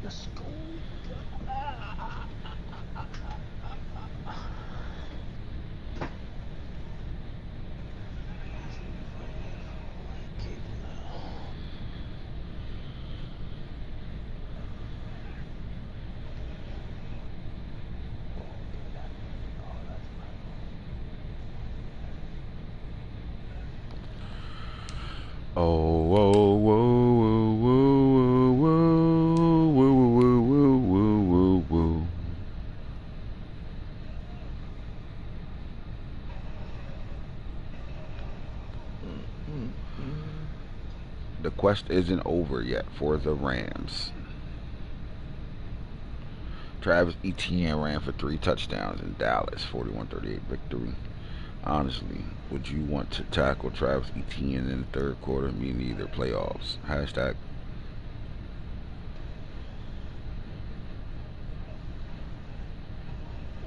Let's go. Oh, whoa, whoa, whoa, whoa, whoa, whoa, whoa, whoa, whoa, whoa. The quest isn't over yet for the Rams. Travis Etienne ran for 3 touchdowns in Dallas, 41-38 victory. Honestly, would you want to tackle Travis Etienne in the third quarter? Me neither. Playoffs. Hashtag.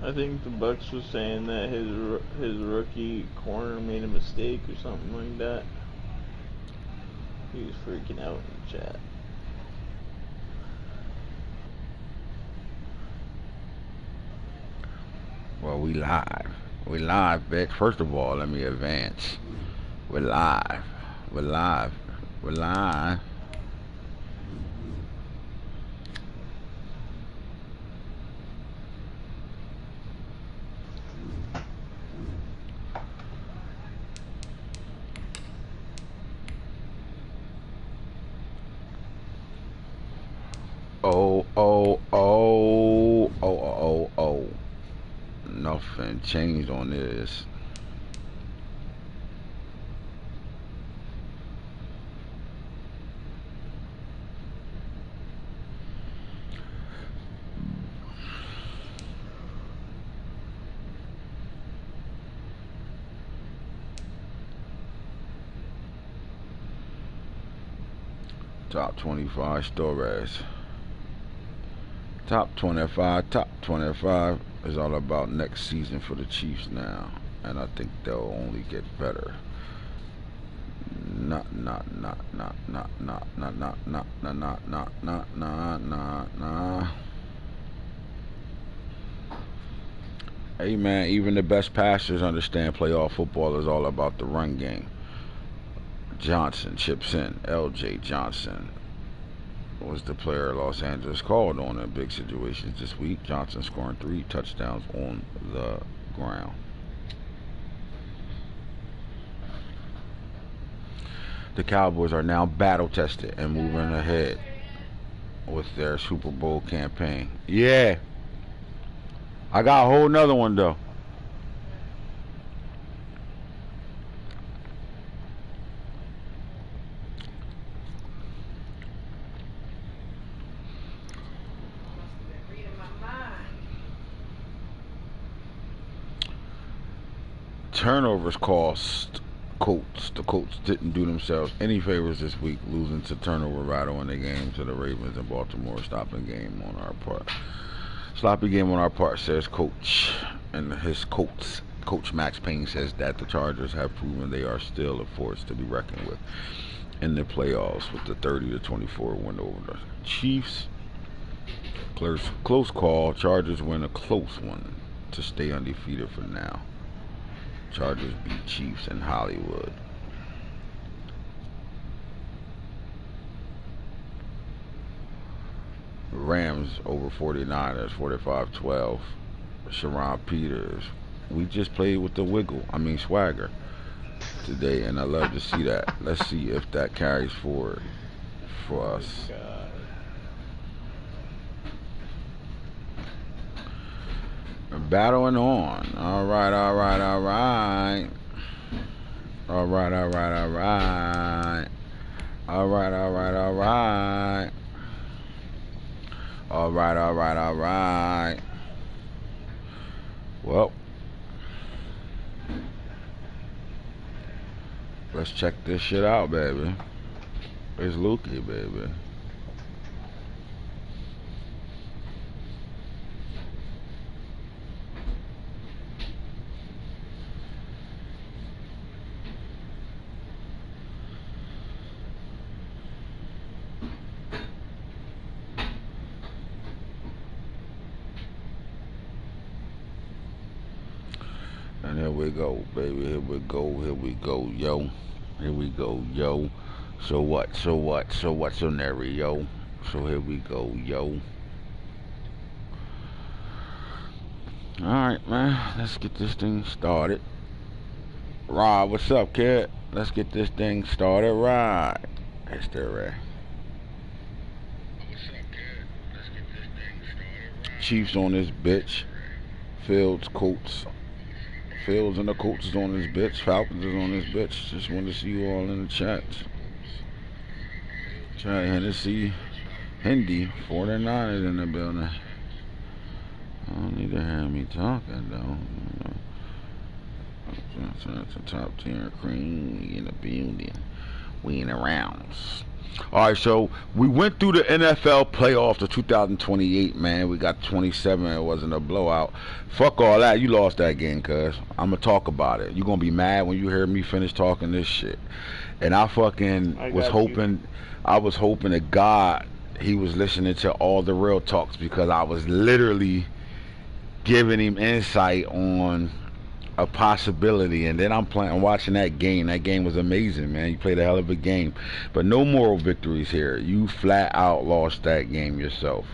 I think the Bucks was saying that his rookie corner made a mistake or something like that. He was freaking out in the chat. Well, we live. We live, bitch. First of all, let me advance. We're live. We're live. We're live. Oh, oh, oh, oh, oh, oh. Nothing changed on this. Top 25 stories. Top 25 is all about next season for the Chiefs now. And I think they'll only get better. Nah. Hey man, even the best passers understand playoff football is all about the run game. Johnson chips in. LJ Johnson was the player Los Angeles called on in big situations this week. Johnson scoring 3 touchdowns on the ground. The Cowboys are now battle tested and moving ahead with their Super Bowl campaign. Yeah. I got a whole nother one though. Turnovers cost Colts. The Colts didn't do themselves any favors this week, losing to turnover battle in the game to the Ravens and Baltimore. Stopping game on our part. Sloppy game on our part, says Coach. And his Colts, Coach Max Payne, says that the Chargers have proven they are still a force to be reckoned with in the playoffs with the 30-24 win over the Chiefs. Close call. Chargers win a close one to stay undefeated for now. Chargers beat Chiefs in Hollywood. Rams over 49ers, 45-12. Sharon Peters. We just played with the swagger today, and I love to see that. Let's see if that carries forward for us. Battling on. All right. All right. All right. All right. All right. All right. All right. All right. All right. All right. Well, let's check this shit out, baby. It's Lukey, baby. we go, baby. Here we go. Here we go, yo. Here we go, yo. So what? So what? So what scenario? So here we go, yo. Alright, man. Let's get this thing started. Rob, what's up, kid? Let's get this thing started right. It's still right. What's up, kid? Let's get this thing started right. Chiefs on this bitch. Fields, Colts. Fields and the Colts is on this bitch. Falcons is on this bitch. Just wanted to see you all in the chat. Chat Hennessy. Hindi. 49 is in the building. I don't need to hear me talking, though. It's a top tier cream. We in the building. We in the rounds. Alright, so we went through the NFL playoffs of 2028, man. We got 27. It wasn't a blowout. Fuck all that. You lost that game, cuz. I'm going to talk about it. You're going to be mad when you hear me finish talking this shit. And I was hoping to God he was listening to all the real talks, because I was literally giving him insight on a possibility. And then I'm watching that game. That game was amazing, man. You played a hell of a game, but no moral victories here. You flat out lost that game yourself,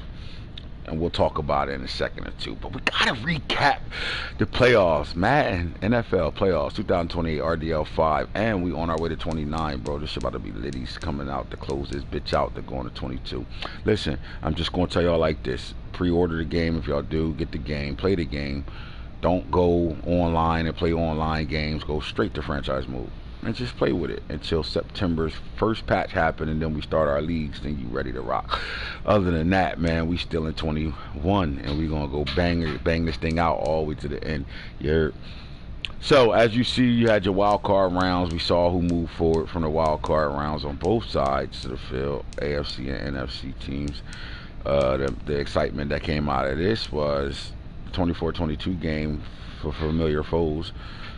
and we'll talk about it in a second or two. But we gotta recap the playoffs. Madden NFL playoffs 2028 RDL 5, and we on our way to 29, bro. This shit about to be litties coming out to close this bitch out. They're going to 22. Listen, I'm just gonna tell y'all like this: pre-order the game. If y'all do get the game, play the game. Don't go online and play online games. Go straight to franchise mode and just play with it until September's first patch happen, and then we start our leagues. Then you ready to rock. Other than that, man, we still in 21, and we gonna go bang this thing out all the way to the end. So as you see, you had your wild card rounds. We saw who moved forward from the wild card rounds on both sides of the field, AFC and NFC teams. The excitement that came out of this was 24-22 game for familiar foes,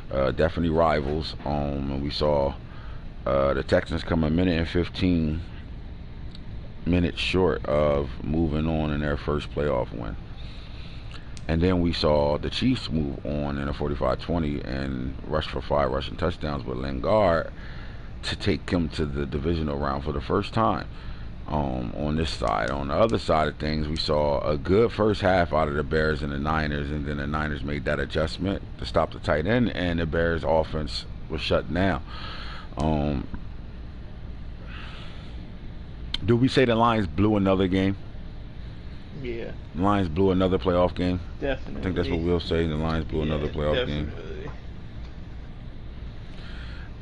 definitely rivals. And we saw the Texans come a minute and 15 minutes short of moving on in their first playoff win. And then we saw the Chiefs move on in a 45-20 and rush for 5 rushing touchdowns with Lingard to take him to the divisional round for the first time. On this side. On the other side of things, we saw a good first half out of the Bears and the Niners, and then the Niners made that adjustment to stop the tight end, and the Bears offense was shut down. Do we say the Lions blew another game? Yeah. The Lions blew another playoff game? Definitely. I think that's what we'll say. The Lions blew another playoff game.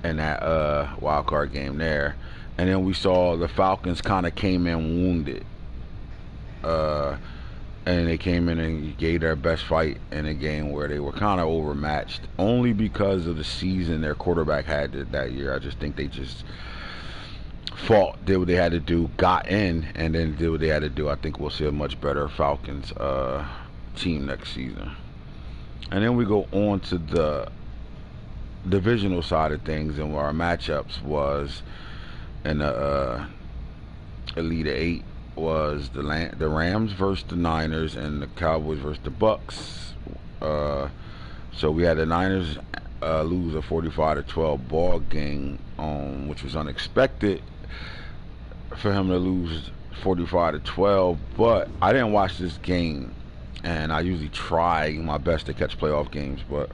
And that wild card game there. And then we saw the Falcons kind of came in wounded. And they came in and gave their best fight in a game where they were kind of overmatched, only because of the season their quarterback had that year. I just think they just fought, did what they had to do, got in, and then did what they had to do. I think we'll see a much better Falcons team next season. And then we go on to the divisional side of things, and where our matchups was in the Elite 8 was the Rams versus the Niners, and the Cowboys versus the Bucks. So we had the Niners lose a 45-12 ball game, which was unexpected for him to lose 45-12. But I didn't watch this game, and I usually try my best to catch playoff games, but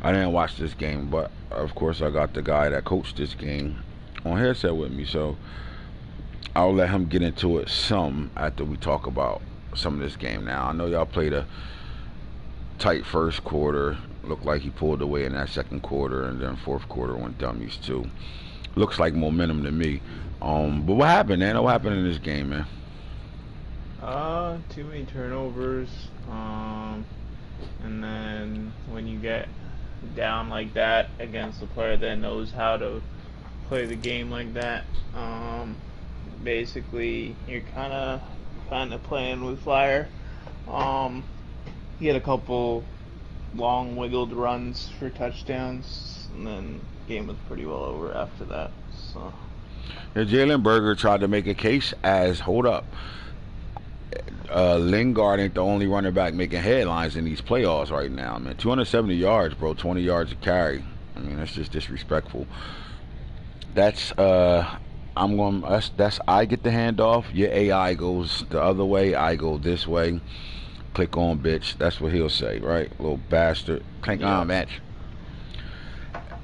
I didn't watch this game. But of course, I got the guy that coached this game on headset with me, so I'll let him get into it some after we talk about some of this game. Now, I know y'all played a tight first quarter. Looked like he pulled away in that second quarter, and then fourth quarter went dummies too. Looks like momentum to me. But what happened, man? What happened in this game, man? Too many turnovers. And then when you get down like that against a player that knows how to play the game like that, basically you're kind of playing with fire. He had a couple long wiggled runs for touchdowns, and then the game was pretty well over after that. So Jalen Berger tried to make a case as, hold up, Lingard ain't the only running back making headlines in these playoffs right now, man. 270 yards, bro. 20 yards a carry. I mean, that's just disrespectful. That's that's I get the handoff. Your AI goes the other way. I go this way. Click on, bitch. That's what he'll say, right? Little bastard. Click on, bitch.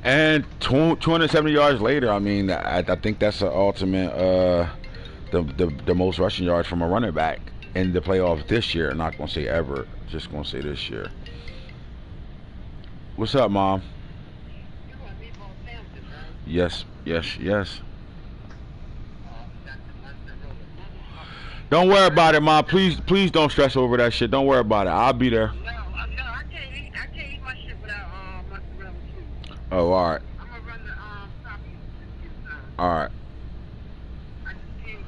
And 270 yards later, I mean, I think that's the ultimate, the most rushing yards from a running back in the playoffs this year. I'm not gonna say ever, just gonna say this year. What's up, Mom? Yes, yes, yes. Don't worry about it, Mom. Please don't stress over that shit. Don't worry about it. I'll be there. No, I can't eat my shit without mozzarella cheese. Oh, all right. I'm gonna run the toppings. All right. I just came from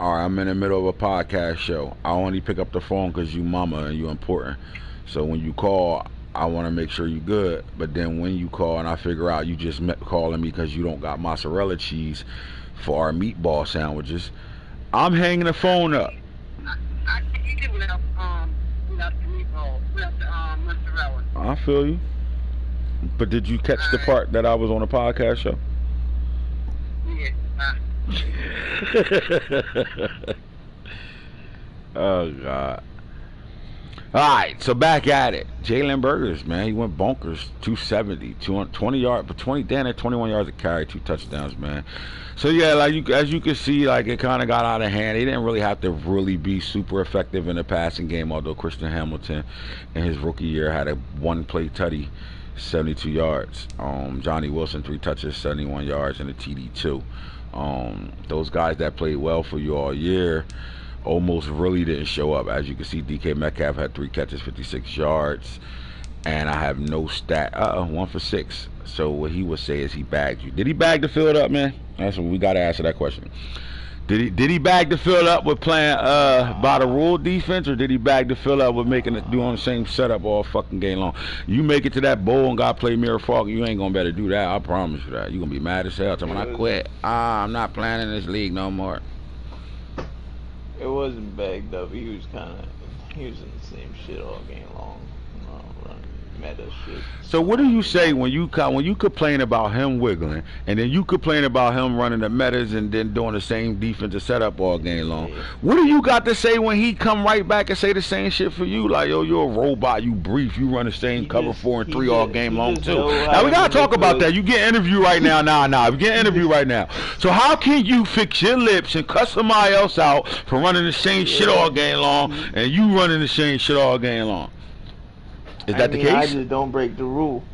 All right, I'm in the middle of a podcast show. I only pick up the phone because you mama and you important. So when you call, I want to make sure you good. But then when you call and I figure out you just calling me because you don't got mozzarella cheese for our meatball sandwiches, I'm hanging the phone up. I can't eat it without the meatball, without the mozzarella. I feel you. But did you catch the part that I was on a podcast show? Yeah. Oh, God. All right, so back at it. Jalen Burgers, man, he went bonkers. 270, 20 yards, but 21 yards of carry, 2 touchdowns, man. So yeah, like as you can see, like it kind of got out of hand. He didn't really have to really be super effective in the passing game, although Christian Hamilton in his rookie year had a one-play tutty, 72 yards. Johnny Wilson 3 touches, 71 yards, and a TD 2. Those guys that played well for you all year almost really didn't show up. As you can see, DK Metcalf had 3 catches, 56 yards, and I have no stat. 1 for 6. So what he would say is he bagged you. Did he bag the field up, man? That's what we got to answer that question. Did he bag the field up with playing by the rule defense, or did he bag the field up with making it doing the same setup all fucking game long? You make it to that bowl and got to play Mirror Falk, you ain't gonna better do that. I promise you that. You gonna be mad as hell. Tell me I quit. I'm not playing in this league no more. It wasn't bagged up. He was in the same shit all game long. Running meta shit. So what do you say when you complain about him wiggling, and then you complain about him running the metas and then doing the same defensive setup all game long? Yeah. What do you got to say when he come right back and say the same shit for you? Like, yo, you're a robot, you brief, you run the same cover 4 and 3 all game long too. Now we gotta talk about that. You get interviewed right now. Nah, you get interviewed right now. So how can you fix your lips and cut somebody else out for running the same shit all game long, and you running the same shit all game long? Is that the case? I just don't break the rule.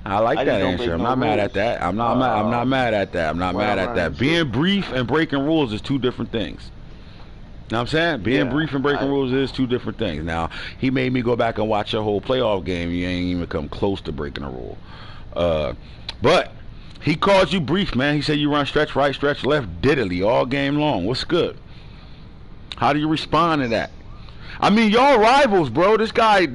I like that answer. I'm not mad at that. I'm not mad at that. I'm not mad at that. Being brief and breaking rules is 2 different things. Know what I'm saying? Being brief and breaking rules is 2 different things. Now, he made me go back and watch a whole playoff game. You ain't even come close to breaking a rule. But he called you brief, man. He said you run stretch right, stretch left, diddly all game long. What's good? How do you respond to that? I mean, y'all rivals, bro. This guy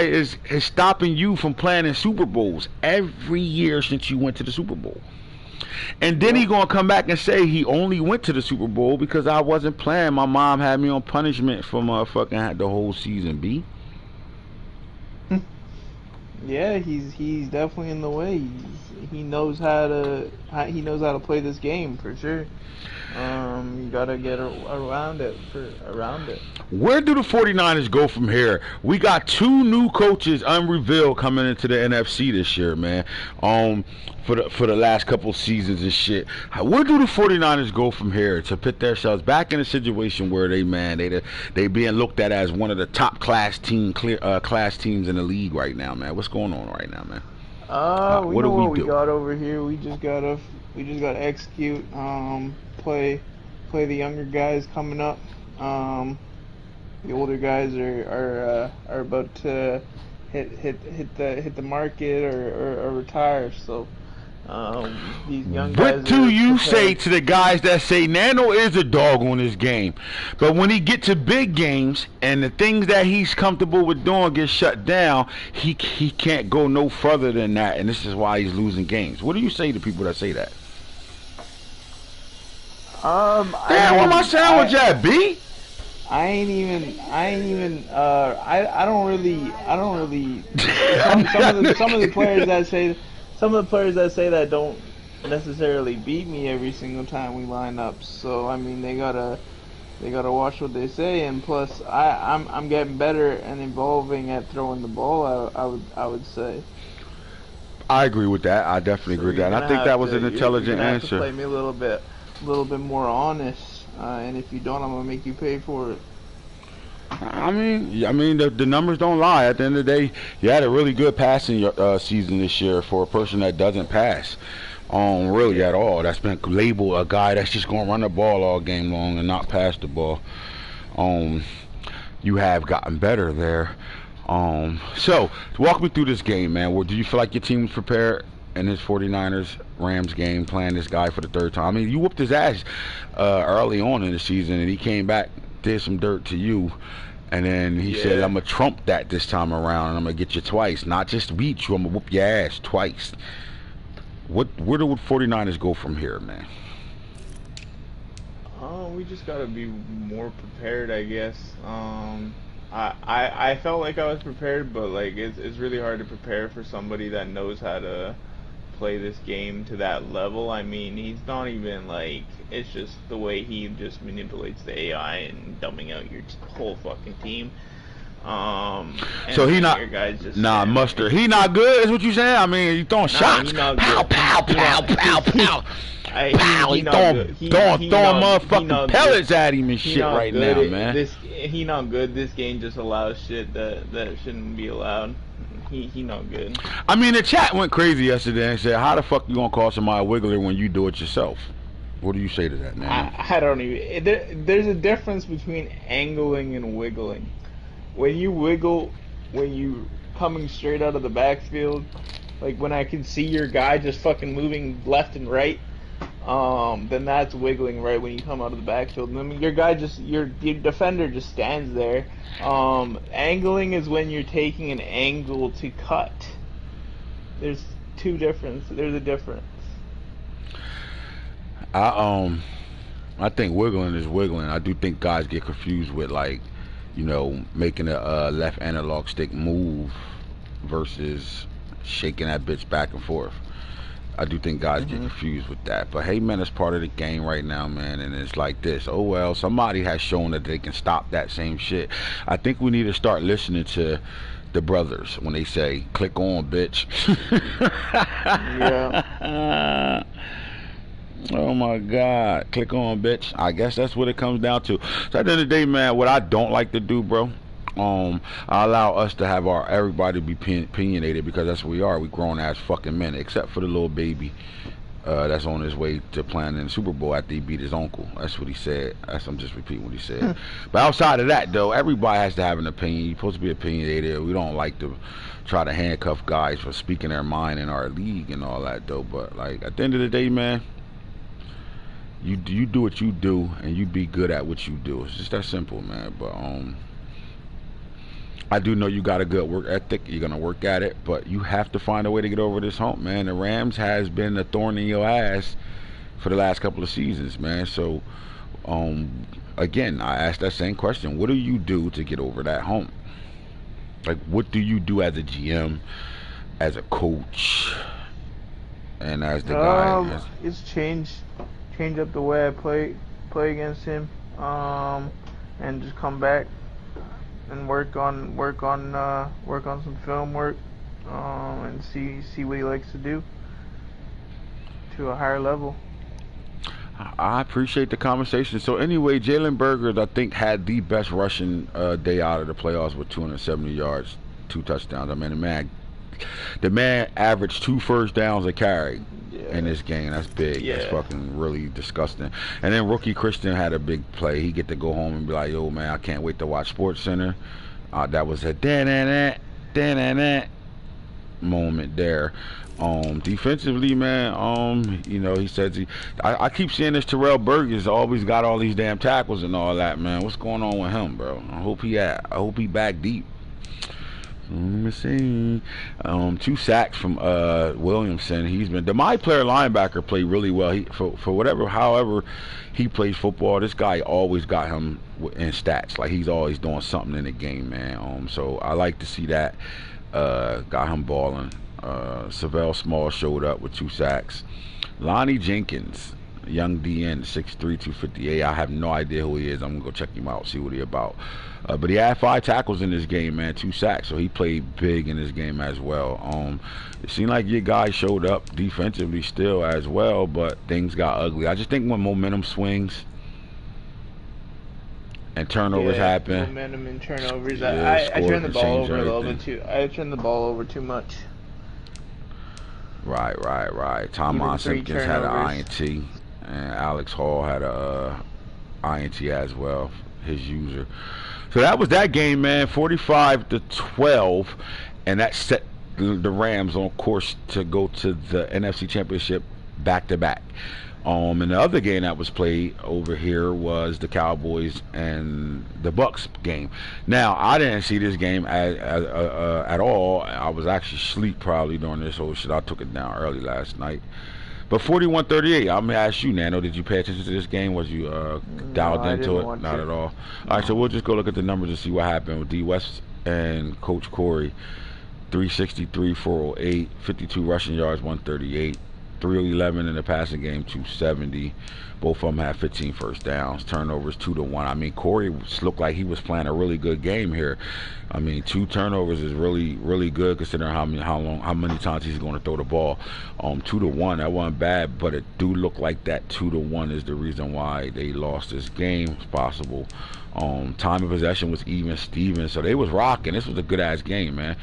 is stopping you from playing in Super Bowls every year since you went to the Super Bowl. And then he gonna come back and say he only went to the Super Bowl because I wasn't playing. My mom had me on punishment for motherfucking the whole season, B. Yeah, he's definitely in the way. He knows how to play this game for sure. You gotta get around it. Where do the 49ers go from here? We got 2 new coaches unrevealed coming into the NFC this year, man. For the last couple seasons and shit. Where do the 49ers go from here to put themselves back in a situation where they being looked at as one of the top class teams in the league right now, man? What's going on right now, man? What do we got over here? We just gotta execute. Play the younger guys coming up. The older guys are about to hit the market or retire. So these young guys. What do you say to the guys that say Nano is a dog on this game, but when he get to big games and the things that he's comfortable with doing get shut down, he can't go no further than that, and this is why he's losing games? What do you say to people that say that? Damn, where my sandwich at, B? I don't really, some of the players that say that don't necessarily beat me every single time we line up. So I mean, they gotta watch what they say, and plus, I'm getting better and evolving at throwing the ball. I would say. I agree with that. I definitely So agree with that. And I think that was an you're intelligent gonna have to answer. play me a little bit more honest. And if you don't, I'm gonna make you pay for it. I mean, the numbers don't lie. At the end of the day, you had a really good passing season this year for a person that doesn't pass, really Yeah. at all. That's been labeled a guy that's just gonna run the ball all game long and not pass the ball. Um, you have gotten better there. So walk me through this game, man. Well, do you feel like your team was prepared in this 49ers Rams game, playing this guy for the third time? I mean, you whooped his ass early on in the season, and he came back, did some dirt to you. And then he said, Yeah. I'm going to trump that this time around, and I'm going to get you twice. Not just beat you, I'm going to whoop your ass twice. Where do the 49ers go from here, man? We just gotta be more prepared, I guess. I felt like I was prepared, but like it's really hard to prepare for somebody that knows how to play this game to that level. I mean, he's not even like, it's just the way he just manipulates the AI and dumbing out your whole fucking team. So And he then not, your guys just nah, stand there. Mustard. He not good, is what you saying? I mean, you throwing Nah, shots. he not Pow, good. pow, pow, pow, pow. Pow, He he not throwing, good. throwing He motherfucking not pellets good. at him and He shit not right good. now, man. He not good. This game just allows shit that shouldn't be allowed. He not good. I mean, the chat went crazy yesterday and said, how the fuck you gonna call somebody a wiggler when you do it yourself? What do you say to that, man? I don't even. There's a difference between angling and wiggling. When you wiggle, when you coming straight out of the backfield, like when I can see your guy just fucking moving left and right, then that's wiggling, right? When you come out of the backfield, and I mean, your defender just stands there. Angling is when you're taking an angle to cut. There's There's a difference. I think wiggling is wiggling. I do think guys get confused with, like, making a left analog stick move versus shaking that bitch back and forth. I do think guys get Hmm. confused with that. But hey, man, it's part of the game right now, man. And it's like this. Oh, well, somebody has shown that they can stop that same shit. I think we need to start listening to the brothers when they say, click on, bitch. Yeah. Oh my God. Click on, bitch. I guess that's what it comes down to. So at the end of the day, man, what I don't like to do, bro, I allow us to have everybody be opinionated, because that's what we are. We grown ass fucking men, except for the little baby that's on his way to playing in the Super Bowl after he beat his uncle. That's what he said. I'm just repeating what he said. But outside of that, though, everybody has to have an opinion. You're supposed to be opinionated. We don't like to try to handcuff guys for speaking their mind in our league and all that, though. But like at the end of the day, man, you do what you do, and you be good at what you do. It's just that simple, man. But I do know you got a good work ethic. You're gonna work at it, but you have to find a way to get over this hump, man. The Rams has been a thorn in your ass for the last couple of seasons, man. So, again, I asked that same question. What do you do to get over that hump? Like, what do you do as a GM, as a coach, and as the guy? It's change up the way I play against him, and just come back and work on some film work, and see what he likes to do to a higher level. I appreciate the conversation. So anyway, Jalen Burgers, I think, had the best rushing day out of the playoffs with 270 yards, 2 touchdowns. I mean, the man averaged 2 first downs a carry in this game. That's big. Yeah. That's fucking really disgusting. And then rookie Christian had a big play. He get to go home and be like, yo, man, I can't wait to watch Sports Center. That was a da-na-na moment there. Defensively, man, he says I keep seeing this Terrell Burgess always got all these damn tackles and all that, man. What's going on with him, bro? I hope he back deep. Let me see. 2 sacks from Williamson. He's been the my player linebacker played really well. He however he plays football. This guy always got him in stats. Like he's always doing something in the game, man. So I like to see that. Got him balling. Savell Small showed up with 2 sacks. Lonnie Jenkins, young DN, 6'3", 258. I have no idea who he is. I'm gonna go check him out, see what he about. But he had 5 tackles in this game, man, 2 sacks. So he played big in this game as well. It seemed like your guys showed up defensively still as well, but things got ugly. I just think when momentum swings and turnovers happen, momentum and turnovers. Yeah, I turned the ball over everything. a little bit too. I turned the ball over too much. Right. Tomon Simpkins had an INT, and Alex Hall had a INT as well, his user. So that was that game, man. 45-12, and that set the Rams on course to go to the NFC Championship back-to-back. And the other game that was played over here was the Cowboys and the Bucks game. Now, I didn't see this game at all. I was actually asleep probably during this whole shit. I took it down early last night. But 41-38, I'm going to ask you, Nano, did you pay attention to this game? Was you dialed into it? Not at all. All right, so we'll just go look at the numbers and see what happened with D. West and Coach Corey. 363, 408, 52 rushing yards, 138. 311 in the passing game, 270. Both of them had 15 first downs. Turnovers 2-1. I mean, Corey looked like he was playing a really good game here. I mean, 2 turnovers is really, really good considering how many times he's going to throw the ball. 2-1, that wasn't bad, but it do look like that 2-1 is the reason why they lost this game. It's possible. Time of possession was even Steven, so they was rocking. This was a good ass game, man.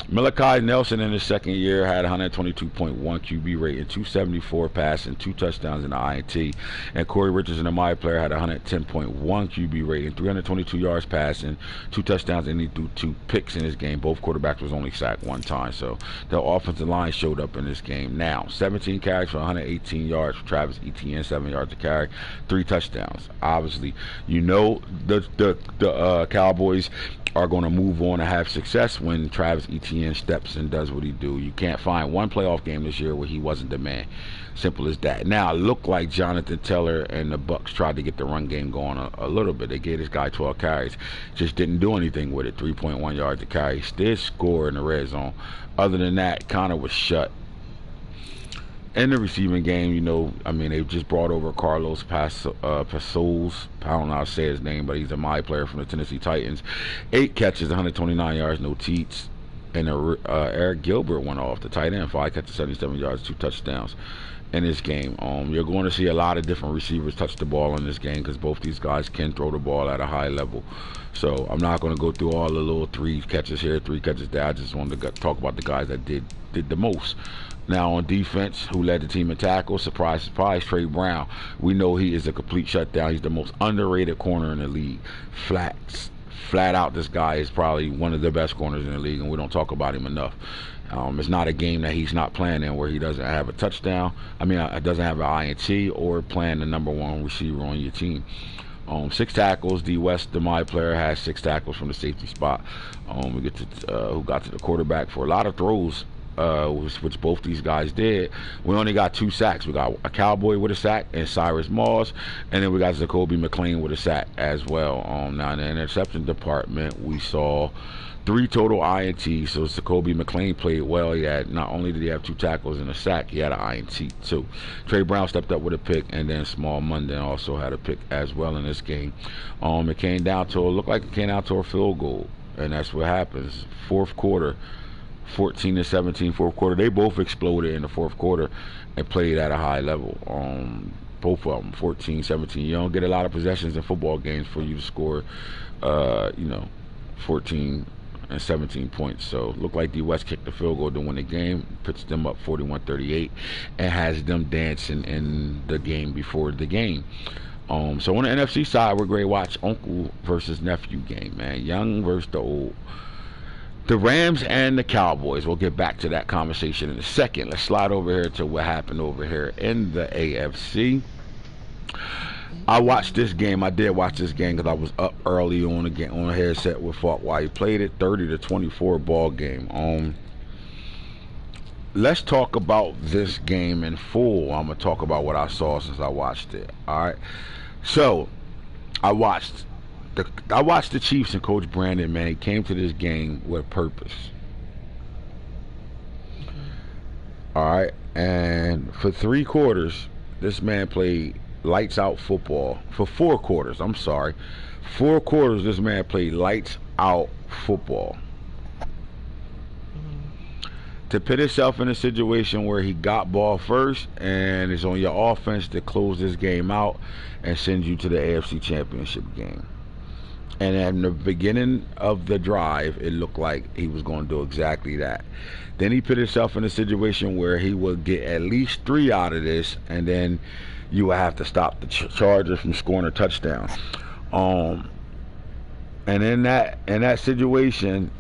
Malachi Nelson in his second year had 122.1 QB rate and 274 passing, 2 touchdowns in the INT. And Corey Richardson, the my player, had 110.1 QB rate and 322 yards passing, 2 touchdowns, and he threw 2 picks in his game. Both quarterbacks was only sacked 1 time, so the offensive line showed up in this game. Now, 17 carries for 118 yards for Travis Etienne, 7 yards to carry, 3 touchdowns. Obviously, you know the Cowboys are going to move on and have success when Travis Etienne steps and does what he do. You can't find one playoff game this year where he wasn't the man. Simple as that. Now, it looked like Jonathan Taylor and the Bucks tried to get the run game going a little bit. They gave this guy 12 carries. Just didn't do anything with it. 3.1 yards to carry. Still score in the red zone. Other than that, Connor was shut. In the receiving game, you know, I mean, they just brought over Carlos Pasols. I don't know how to say his name, but he's a my player from the Tennessee Titans. 8 catches, 129 yards, no teats. And Eric Gilbert went off, the tight end, 5 catches, 77 yards, 2 touchdowns in this game. You're going to see a lot of different receivers touch the ball in this game because both these guys can throw the ball at a high level. So I'm not going to go through all the little 3 catches here, 3 catches there. I just wanted to talk about the guys that did the most. Now on defense, who led the team in tackles? Surprise, surprise, Trey Brown. We know he is a complete shutdown. He's the most underrated corner in the league. Flat out, this guy is probably one of the best corners in the league, and we don't talk about him enough. It's not a game that he's not playing in where he doesn't have a touchdown. I mean, doesn't have an INT or playing the number 1 receiver on your team. 6 tackles. D. West, the my player, has 6 tackles from the safety spot. We get to who got to the quarterback for a lot of throws. Which both these guys did. We only got 2 sacks. We got a Cowboy with a sack and Cyrus Moss, and then we got Zacoby McClain with a sack as well. Now in the interception department, we saw 3 total INTs. So Zacoby McClain played well. He had, not only did he have 2 tackles and a sack, he had an INT too. Trey Brown stepped up with a pick, and then Small Munden also had a pick as well in this game. It came down to a field goal, and that's what happens. Fourth quarter. 14-17 fourth quarter. They both exploded in the fourth quarter and played at a high level. Both of them 14-17. You don't get a lot of possessions in football games for you to score 14 and 17 points. So looked like D. West kicked the field goal to win the game, puts them up 41-38, and has them dancing in the game before the game. So on the NFC side, we're going to watch uncle versus nephew game, man. Young versus the old. The Rams and the Cowboys. We'll get back to that conversation in a second. Let's slide over here to what happened over here in the AFC. I watched this game. I did watch this game because I was up early on the game, on a headset with Falk while he played it. 30-24 ball game. Let's talk about this game in full. I'm gonna talk about what I saw since I watched it. All right. So I watched the Chiefs and Coach Brandon. Man, he came to this game with purpose. All right, and for 3 quarters, this man played lights out football. For 4 quarters, I'm sorry, 4 quarters, this man played lights out football. To put himself in a situation where he got ball first and it's on your offense to close this game out and send you to the AFC Championship game. And at the beginning of the drive, it looked like he was going to do exactly that. Then he put himself in a situation where he would get at least 3 out of this, and then you would have to stop the Chargers from scoring a touchdown. And in that situation,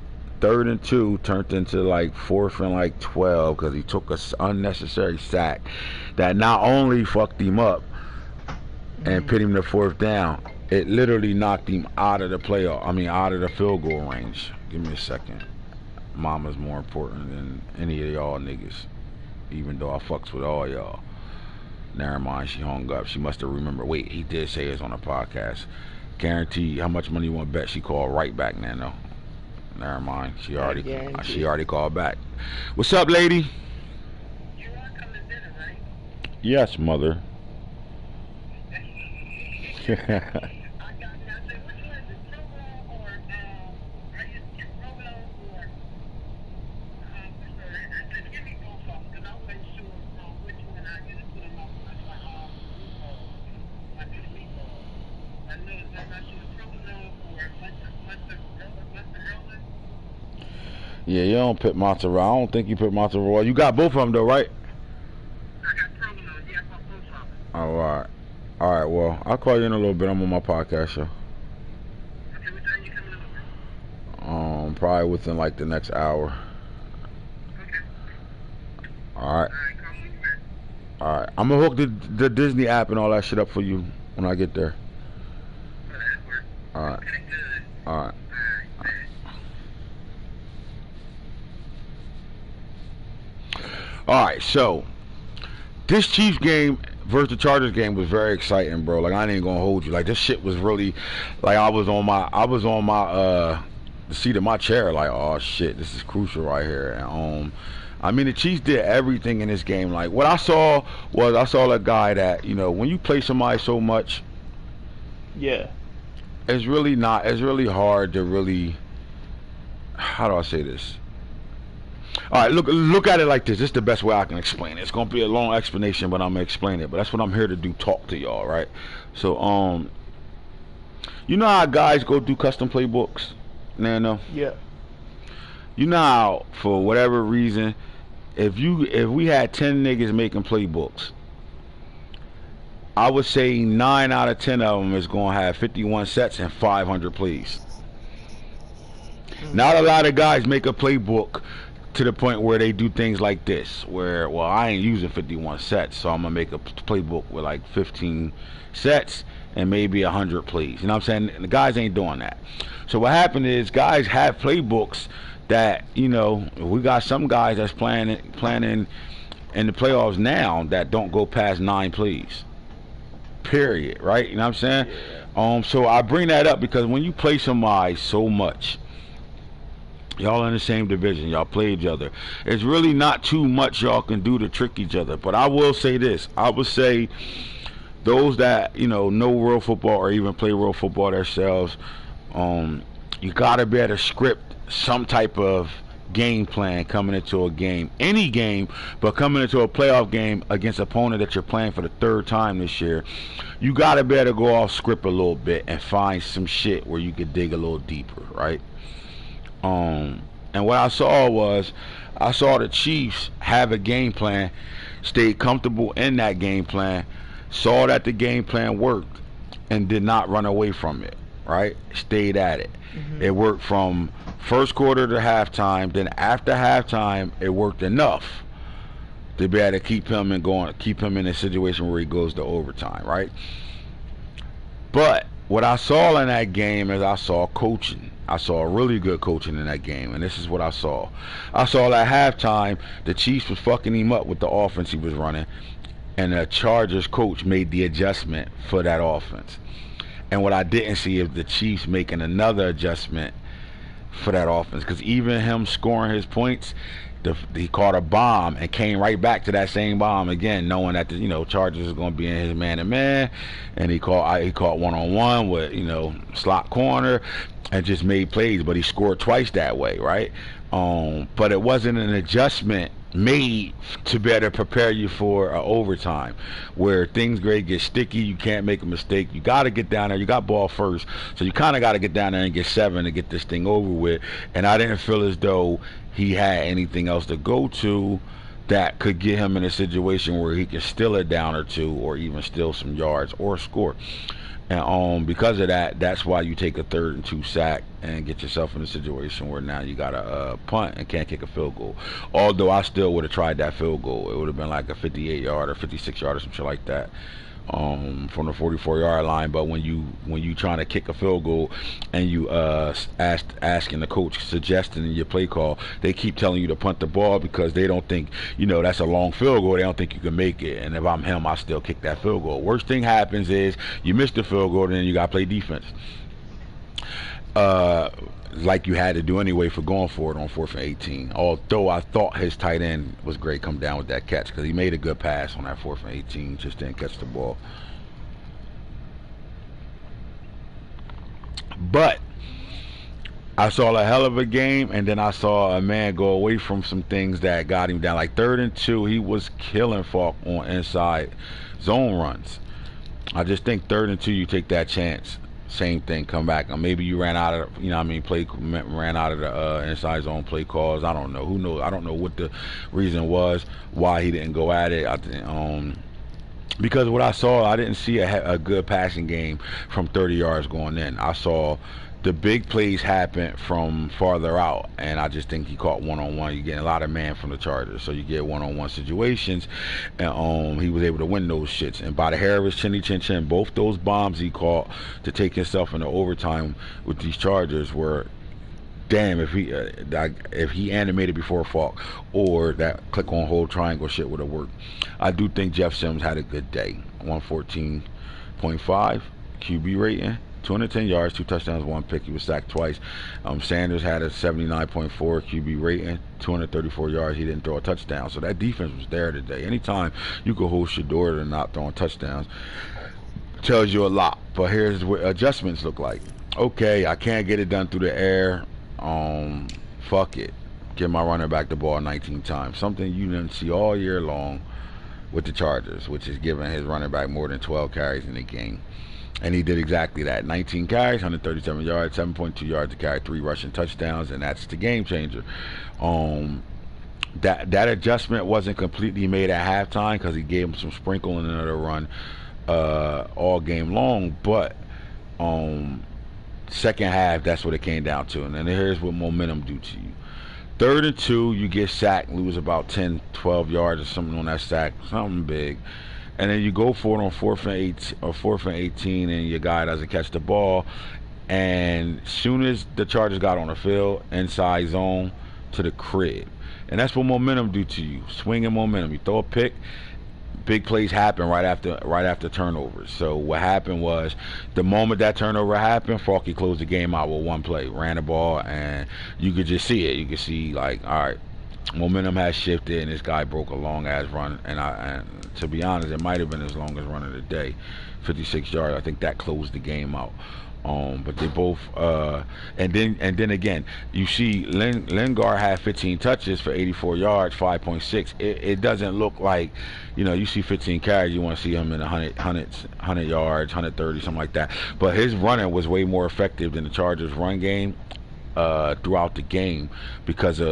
3rd and 2 turned into like 4th and like 12 because he took an unnecessary sack that not only fucked him up and put him to 4th down, it literally knocked him out of the out of the field goal range. Give me a second. Mama's more important than any of y'all niggas, even though I fucks with all y'all. Never mind, she hung up. She must have remembered. Wait, he did say it's on a podcast. Guarantee. How much money you want to bet? She called right back, Nano. Never mind. She already called back. What's up, lady? You are coming to dinner, right? Yes, mother. I got you. I said, which one is it? Provolone or, I just get provolone or, I said, give me both of them, because I wasn't sure which one I get to put them on my meatballs. My meatballs. I know it's not sure provolone or mozzarella. Yeah, you don't put mozzarella. I don't think you put mozzarella. You got both of them, though, right? I got provolone. Yeah, I got both of them. All right. All right, well, I'll call you in a little bit. I'm on my podcast show. Okay, what time you coming over? Probably within like the next hour. Okay. All right. Alright, call me back. All right. I'm gonna hook the Disney app and all that shit up for you when I get there. Oh, that work. All right. Okay, good. All right. All right. So this Chiefs game versus the Chargers game was very exciting, bro. Like, I ain't gonna hold you. Like, this shit was really, like, I was on my the seat of my chair. Like, oh shit, this is crucial right here. And I mean, the Chiefs did everything in this game. Like, what I saw a guy that, you know, when you play somebody so much, Yeah. it's really hard to really, how do I say this? All right, look at it like this. This is the best way I can explain it. It's gonna be a long explanation, but I'm gonna explain it. But that's what I'm here to do, talk to y'all, right? So, you know how guys go do custom playbooks, Nano? Yeah. You know how, for whatever reason, if we had 10 niggas making playbooks, I would say 9 out of 10 of them is gonna have 51 sets and 500 plays. Not a lot of guys make a playbook to the point where they do things like this, where, well, I ain't using 51 sets, so I'm gonna make a playbook with like 15 sets and maybe 100 plays. You know what I'm saying? The guys ain't doing that. So what happened is, guys have playbooks that, you know, we got some guys that's planning in the playoffs now that don't go past 9 plays. Period. Right? You know what I'm saying? So I bring that up because when you play somebody so much, y'all in the same division, y'all play each other, it's really not too much y'all can do to trick each other. But I will say this, I would say those that, you know real football or even play real football themselves, you gotta be able to script some type of game plan coming into a game, any game, but coming into a playoff game against an opponent that you're playing for the 3rd time this year. You gotta be able to go off script a little bit and find some shit where you could dig a little deeper, right? And what I saw the Chiefs have a game plan, stayed comfortable in that game plan, saw that the game plan worked, and did not run away from it, right? Stayed at it. It worked from first quarter to halftime. Then after halftime, it worked enough to be able to keep him in a situation where he goes to overtime, right? But what I saw in that game is I saw coaching. I saw really good coaching in that game, and this is what I saw. I saw at halftime the Chiefs was fucking him up with the offense he was running, and the Chargers coach made the adjustment for that offense. And what I didn't see is the Chiefs making another adjustment for that offense, because even him scoring his points, he caught a bomb and came right back to that same bomb again, knowing that the Chargers is going to be in his man-to-man, and he caught one-on-one with slot corner and just made plays, but he scored twice that way, right? But it wasn't an adjustment made to better prepare you for overtime, where things great get sticky. You can't make a mistake. You got to get down there. You got ball first, so you kind of got to get down there and get 7 to get this thing over with. And I didn't feel as though he had anything else to go to that could get him in a situation where he could steal it down or two, or even steal some yards or score. And because of that, that's why you take a 3rd and 2 sack and get yourself in a situation where now you got to punt and can't kick a field goal. Although I still would have tried that field goal. It would have been like a 58-yard or 56-yard or some shit like that from the 44-yard line. But when you trying to kick a field goal and you asking the coach, suggesting in your play call, they keep telling you to punt the ball because they don't think that's a long field goal. They don't think you can make it. And if I'm him, I still kick that field goal. Worst thing happens is you miss the field goal, and then you got to play defense. Like you had to do anyway for going for it on 4th and 18. Although I thought his tight end was great come down with that catch, because he made a good pass on that 4th and 18, just didn't catch the ball. But I saw a hell of a game, and then I saw a man go away from some things that got him down. Like 3rd and 2, he was killing Falk on inside zone runs. I just think 3rd and 2, you take that chance. Same thing, come back. Or maybe you ran out of, ran out of the inside zone play calls. I don't know. Who knows? I don't know what the reason was why he didn't go at it. I think, because what I saw, I didn't see a good passing game from 30 yards going in. I saw the big plays happen from farther out, and I just think he caught one-on-one. You get a lot of man from the Chargers, so you get one-on-one situations, and he was able to win those shits. And by the hair of his chinny chin chin, both those bombs he caught to take himself into overtime with these Chargers were, damn, if he animated before Falk, or that click on hold triangle shit would have worked. I do think Jeff Sims had a good day. 114.5 QB rating. 210 yards, 2 touchdowns, 1 pick. He was sacked twice. Sanders had a 79.4 QB rating, 234 yards. He didn't throw a touchdown. So that defense was there today. Anytime you can hold Shador to not throwing touchdowns, tells you a lot. But here's what adjustments look like. Okay, I can't get it done through the air. Fuck it. Give my running back the ball 19 times. Something you didn't see all year long with the Chargers, which is giving his running back more than 12 carries in the game. And he did exactly that. 19 carries, 137 yards, 7.2 yards to carry, 3 rushing touchdowns, and that's the game changer. That adjustment wasn't completely made at halftime because he gave him some sprinkle in another run all game long. But second half, that's what it came down to. And then here's what momentum do to you. 3rd and 2, you get sacked, lose about 10, 12 yards or something on that sack, something big. And then you go for it on 4th and 18, and your guy doesn't catch the ball. And as soon as the Chargers got on the field, inside zone to the crib. And that's what momentum do to you. Swinging momentum. You throw a pick, big plays happen right after turnovers. So what happened was, the moment that turnover happened, Falky closed the game out with 1 play. Ran the ball, and you could just see it. You could see, like, all right, momentum has shifted, and this guy broke a long ass run, and to be honest, it might have been his longest run of the day, 56 yards. I think that closed the game out. But they both and then again, you see Lingard had 15 touches for 84 yards, 5.6. It doesn't look like, you see 15 carries, you want to see him in 100 yards, 130, something like that. But his running was way more effective than the Chargers' run game throughout the game, because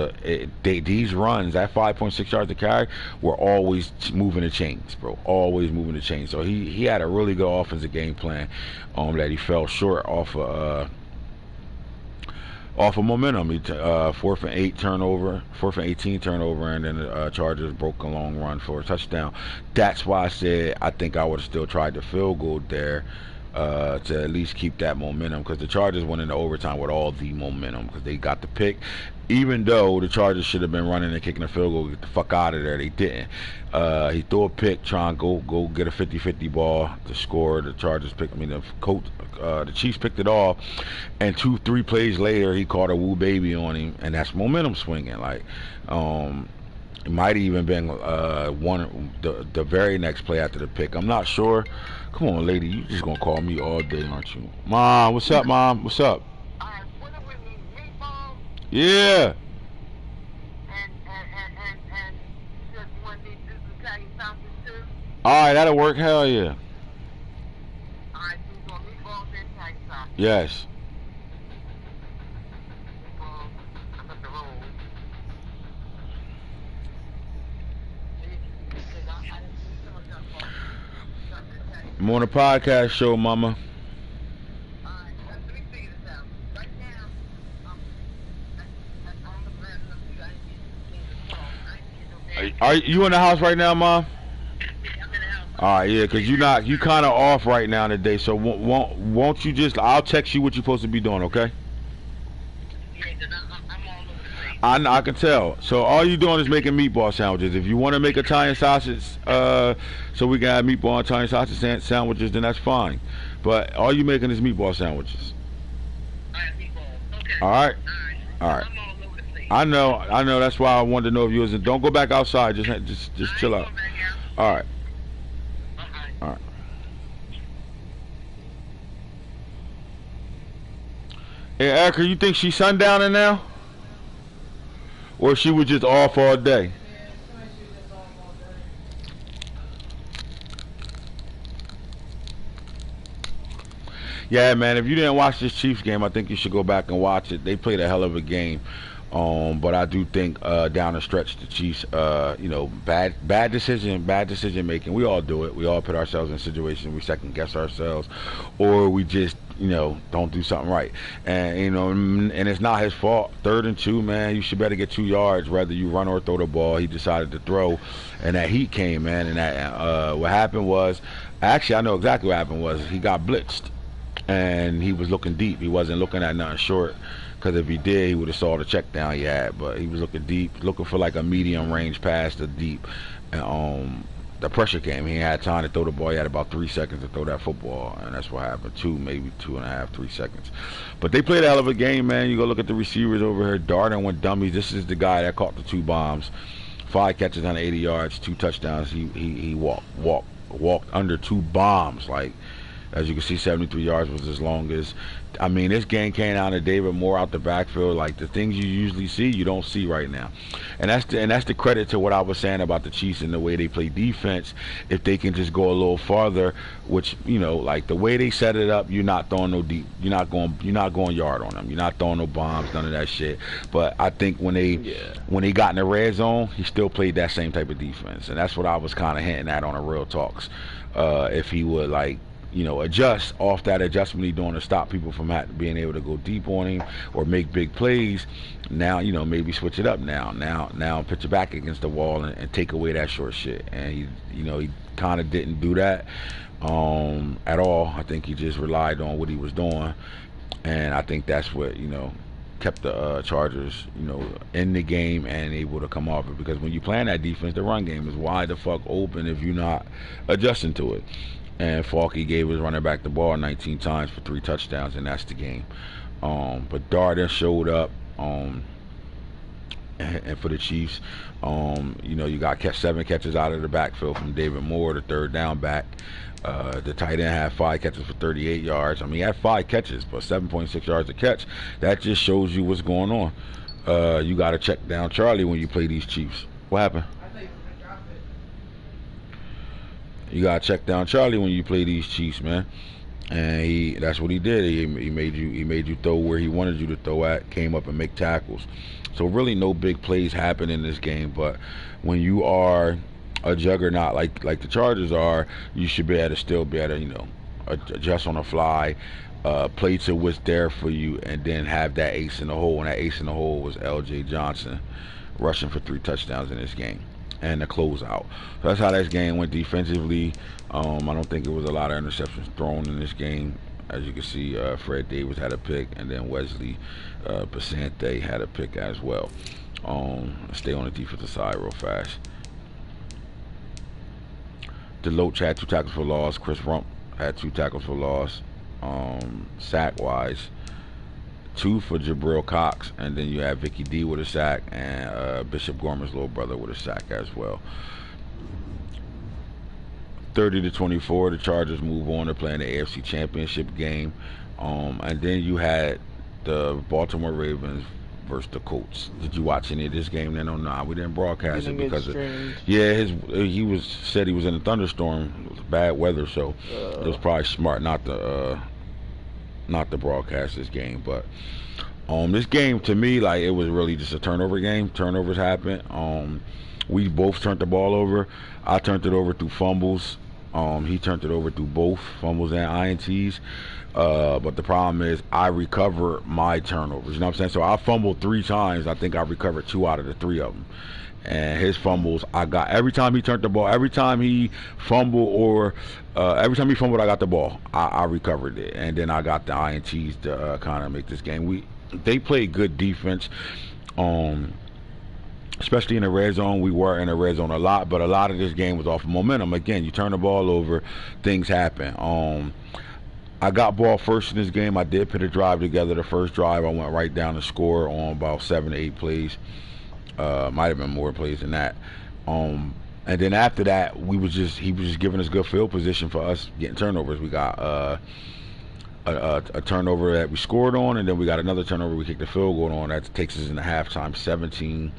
these runs, that 5.6 yards to carry, were always moving the chains, bro. Always moving the chains. So he had a really good offensive game plan that he fell short off of momentum. 4th and 18 turnover, and then the Chargers broke a long run for a touchdown. That's why I said I think I would have still tried the field goal there, to at least keep that momentum, because the Chargers went into overtime with all the momentum because they got the pick. Even though the Chargers should have been running and kicking a field goal, get the fuck out of there, they didn't. He threw a pick, trying to go get a 50-50 ball to score. The Chargers picked. I mean, the Chiefs picked it off, and 2-3 plays later, he caught a woo baby on him, and that's momentum swinging. Like, it might even been the very next play after the pick. I'm not sure. Come on, lady, you just gonna call me all day, aren't you? Mom, what's up, Mom? What's up? What are we need? Meatballs Yeah. and just one need this Italian sausage too. All right, that'll work. Hell yeah. Alright, so you want meatballs and Italian sausage. Yes. Meatballs, I got the roll. I'm on a podcast show, Mama. Alright, let me figure this out. Right now, I'm the man enough to I ain't getting I ain't getting no Are you in the house right now, Mom? I'm in the house. All right, yeah, cause you kind of off right now today. So won't you just? I'll text you what you're supposed to be doing, okay? Yeah, cause I'm all over the place. I can tell. So all you doing is making meatball sandwiches. If you want to make Italian sausage, so we can have meatball and Italian sausage sandwiches, then that's fine. But all you making is meatball sandwiches. Alright, meatballs. Okay. All right. Alright. All right. I'm all over the place. I know. That's why I wanted to know if you was. Don't go back outside. Just chill out. All right. All right. Hey, Erica, you think she's sundowning now? Or she was just off all day? Yeah, man, if you didn't watch this Chiefs game, I think you should go back and watch it. They played a hell of a game. But I do think down the stretch the Chiefs, bad decision making. We all do it. We all put ourselves in situations we second guess ourselves, or we just don't do something right. And it's not his fault. 3rd and 2, man. You should better get 2 yards, whether you run or throw the ball. He decided to throw, and that heat came, man. And that what happened was, actually I know exactly what happened was he got blitzed, and he was looking deep. He wasn't looking at nothing short. Because if he did, he would have saw the check down he had. But he was looking deep, looking for like a medium range pass to deep. And the pressure came. He had time to throw the ball. He had about 3 seconds to throw that football. And that's what happened. Maybe 2.5, 3 seconds. But they played a hell of a game, man. You go look at the receivers over here. Darden went dummies. This is the guy that caught the 2 bombs. 5 catches on 80 yards, 2 touchdowns. He walked under 2 bombs. Like, as you can see, 73 yards was his longest. I mean, this game came out of David Moore out the backfield. Like, the things you usually see, you don't see right now. And that's the credit to what I was saying about the Chiefs and the way they play defense. If they can just go a little farther, which, like the way they set it up, you're not throwing no deep. You're not going yard on them. You're not throwing no bombs, none of that shit. But I think when they got in the red zone, he still played that same type of defense. And that's what I was kind of hinting at on the Real Talks. If he would, like, adjust off that adjustment he's doing to stop people from being able to go deep on him or make big plays. Now, maybe switch it up now put your back against the wall and take away that short shit. And he kind of didn't do that at all. I think he just relied on what he was doing, and I think that's what kept the Chargers in the game and able to come off it, because when you playing that defense, the run game is wide the fuck open if you're not adjusting to it. And Falky gave his running back the ball 19 times for 3 touchdowns, and that's the game. But Darden showed up, and for the Chiefs, you got 7 catches out of the backfield from David Moore, the 3rd down back. The tight end had 5 catches for 38 yards. I mean, he had 5 catches, but 7.6 yards a catch. That just shows you what's going on. You got to check down Charlie when you play these Chiefs. What happened? You gotta check down Charlie when you play these Chiefs, man. And that's what he did. He made you throw where he wanted you to throw at, came up and make tackles. So really no big plays happen in this game, but when you are a juggernaut like the Chargers are, you should be able to still be able to, adjust on the fly, play to what's there for you, and then have that ace in the hole. And that ace in the hole was L.J. Johnson, rushing for 3 touchdowns in this game. and the closeout. So that's how this game went defensively. I don't think it was a lot of interceptions thrown in this game. As you can see, Fred Davis had a pick, and then Wesley Basante had a pick as well. Stay on the defensive side real fast. Deloach had 2 tackles for loss. Chris Rump had 2 tackles for loss. Sack-wise, 2 for Jabril Cox, and then you have Vicky D with a sack, and Bishop Gorman's little brother with a sack as well. 30-24, the Chargers move on to playing the AFC Championship game, and then you had the Baltimore Ravens versus the Colts. Did you watch any of this game then or not? We didn't broadcast it because he said he was in a thunderstorm. It was bad weather, so it was probably smart not to broadcast this game. But this game, to me, like, it was really just a turnover game. Turnovers happened. We both turned the ball over. I turned it over through fumbles. He turned it over through both fumbles and INTs. But the problem is I recover my turnovers. You know what I'm saying? So I fumbled 3 times. I think I recovered 2 out of the 3 of them. And his fumbles, I got every time he turned the ball, every time he fumbled I got the ball. I recovered it, and then I got the INTs to kind of make this game. They played good defense, especially in the red zone. We were in the red zone a lot, but a lot of this game was off of momentum. Again, you turn the ball over, things happen. I got ball first in this game. I did put a drive together. The first drive, I went right down the score on about 7 to 8 plays. Might have been more plays than that. And then after that, he was just giving us good field position for us getting turnovers. We got a turnover that we scored on, and then we got another turnover we kicked the field goal on. That takes us into halftime 17.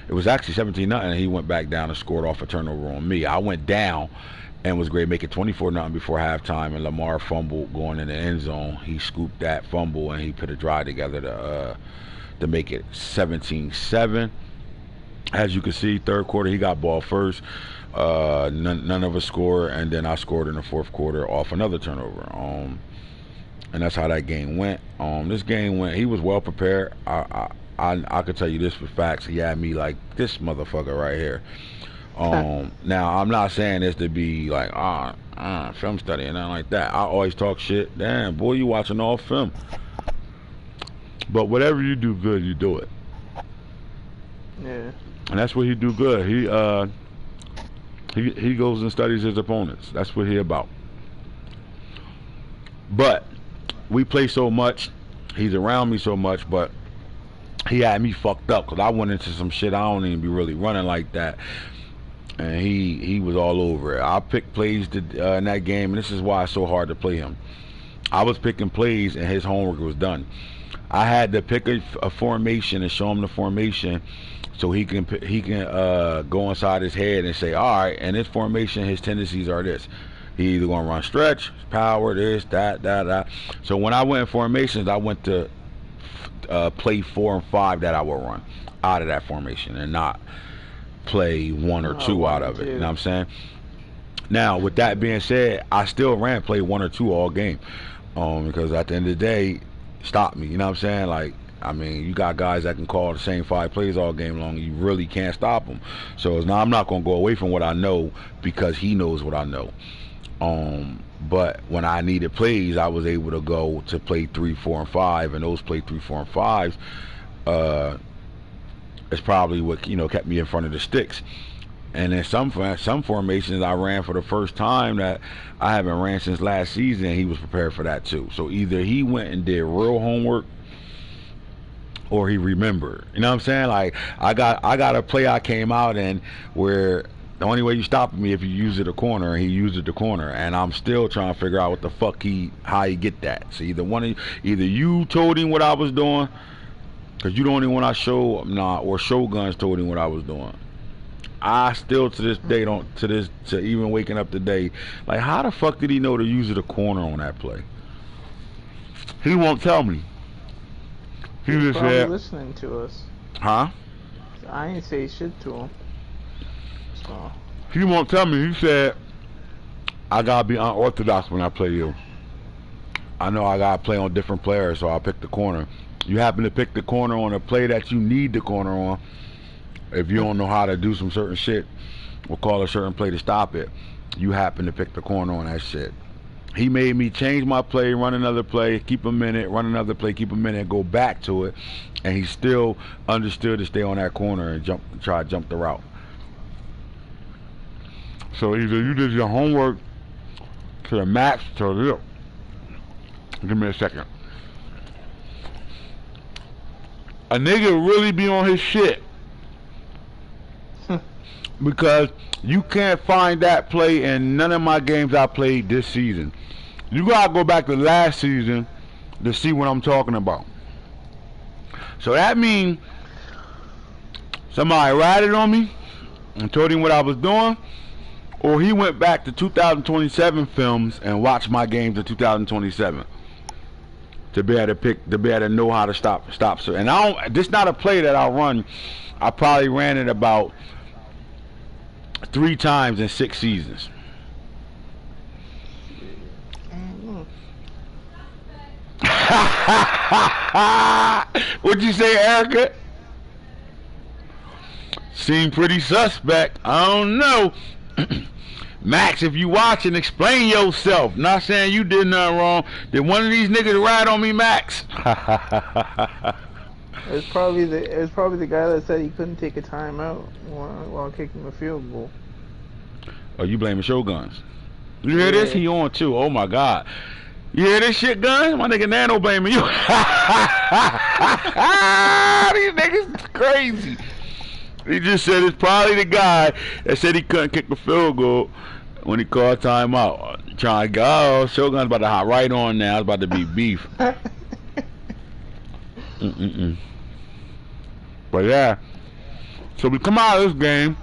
It was actually 17-0, and he went back down and scored off a turnover on me. I went down and was great, make it 24-0 before halftime, and Lamar fumbled going in the end zone. He scooped that fumble, and he put a drive together to make it 17-7. As you can see, third quarter, he got ball first. None of us scored, and then I scored in the fourth quarter off another turnover. And that's how that game went. This game went, he was well prepared. I could tell you this for facts. He had me like this motherfucker right here. Now, I'm not saying this to be like, film study and nothing like that. I always talk shit. Damn, boy, you watching all film. But whatever you do good, you do it. Yeah. And that's what he do good. He goes and studies his opponents. That's what he about. But we play so much. He's around me so much, but he had me fucked up because I went into some shit I don't even be really running like that. And he was all over it. I picked plays in that game, and this is why it's so hard to play him. I was picking plays, and his homework was done. I had to pick a formation and show him the formation so he can go inside his head and say, all right, and this formation, his tendencies are this. He either going to run stretch, power, this, that. So when I went in formations, I went to play 4 and 5 that I would run out of that formation and not play 1 or 2 out of it. You know what I'm saying? Now, with that being said, I still ran play 1 or 2 all game because at the end of the day, stop me. You know what I'm saying? Like, I mean, you got guys that can call the same 5 plays all game long. You really can't stop them. So now I'm not going to go away from what I know because he knows what I know. But when I needed plays, I was able to go to play 3, 4, and 5, and those play 3, 4, and 5s is probably what kept me in front of the sticks. And in some formations I ran for the first time that I haven't ran since last season. He was prepared for that too. So either he went and did real homework, or he remembered. You know what I'm saying? Like I got a play I came out in where the only way you stop me if you use it a corner, and he used it the corner, and I'm still trying to figure out what the fuck how he get that. So either you told him what I was doing, because you the only one I show, or Shoguns told him what I was doing. I still to this day to even waking up today, like how the fuck did he know to use it a corner on that play? He won't tell me. He just probably said, listening to us. huh? I ain't say shit to him. So. He won't tell me. He said, I gotta be unorthodox when I play you. I know I gotta play on different players, so I pick the corner. You happen to pick the corner on a play that you need the corner on, If you don't know how to do some certain shit or call a certain play to stop it, you happen to pick the corner on that shit. He made me change my play, run another play, keep a minute, run another play, keep a minute, and go back to it. And he still understood to stay on that corner and try to jump the route. So either you did your homework to the max, to give me a second. A nigga really be on his shit. Because you can't find that play in none of my games I played this season. You gotta go back to last season to see what I'm talking about. So that means somebody ratted on me and told him what I was doing, or he went back to 2027 films and watched my games in 2027 to be able to know how to stop. So, and this not a play that I run. I probably ran it about 3 times in 6 seasons. What'd you say, Erica? Seem pretty suspect. I don't know. Max, if you watching, explain yourself. Not saying you did nothing wrong. Did one of these niggas ride on me, Max? It's probably the guy that said he couldn't take a timeout while kicking a field goal. Oh, you blaming Shoguns? You hear this? He on too. Oh my God. You hear this shit, Guns? My nigga Nano blaming you. These niggas is crazy. He just said it's probably the guy that said he couldn't kick the field goal when he called timeout. Trying to go, oh, Shogun's about to hop right on now. It's about to be beef. But yeah. So we come out of this game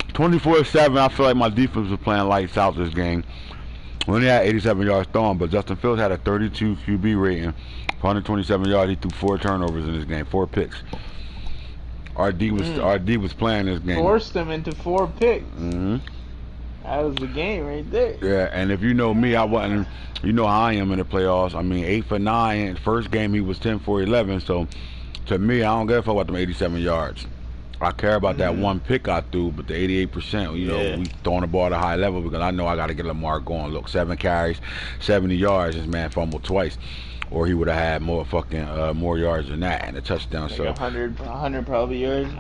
24-7. I feel like my defense was playing lights out this game. We only had 87 yards thrown, but Justin Fields had a 32 QB rating, 127 yards. He threw 4 turnovers in this game, 4 picks. RD was playing this game. Forced him into 4 picks. That was the game right there. Yeah, and if you know me, I wasn't. You know how I am in the playoffs. I mean, 8 for 9. First game he was 10 for 11. So to me, I don't give a fuck about them 87 yards. I care about that one pick I threw, but the 88%, you know, we throwing the ball at a high level because I know I got to get Lamar going. Look, 7 carries, 70 yards. This man fumbled twice, or he would have had more yards than that and a touchdown. Like so 100 probably yards.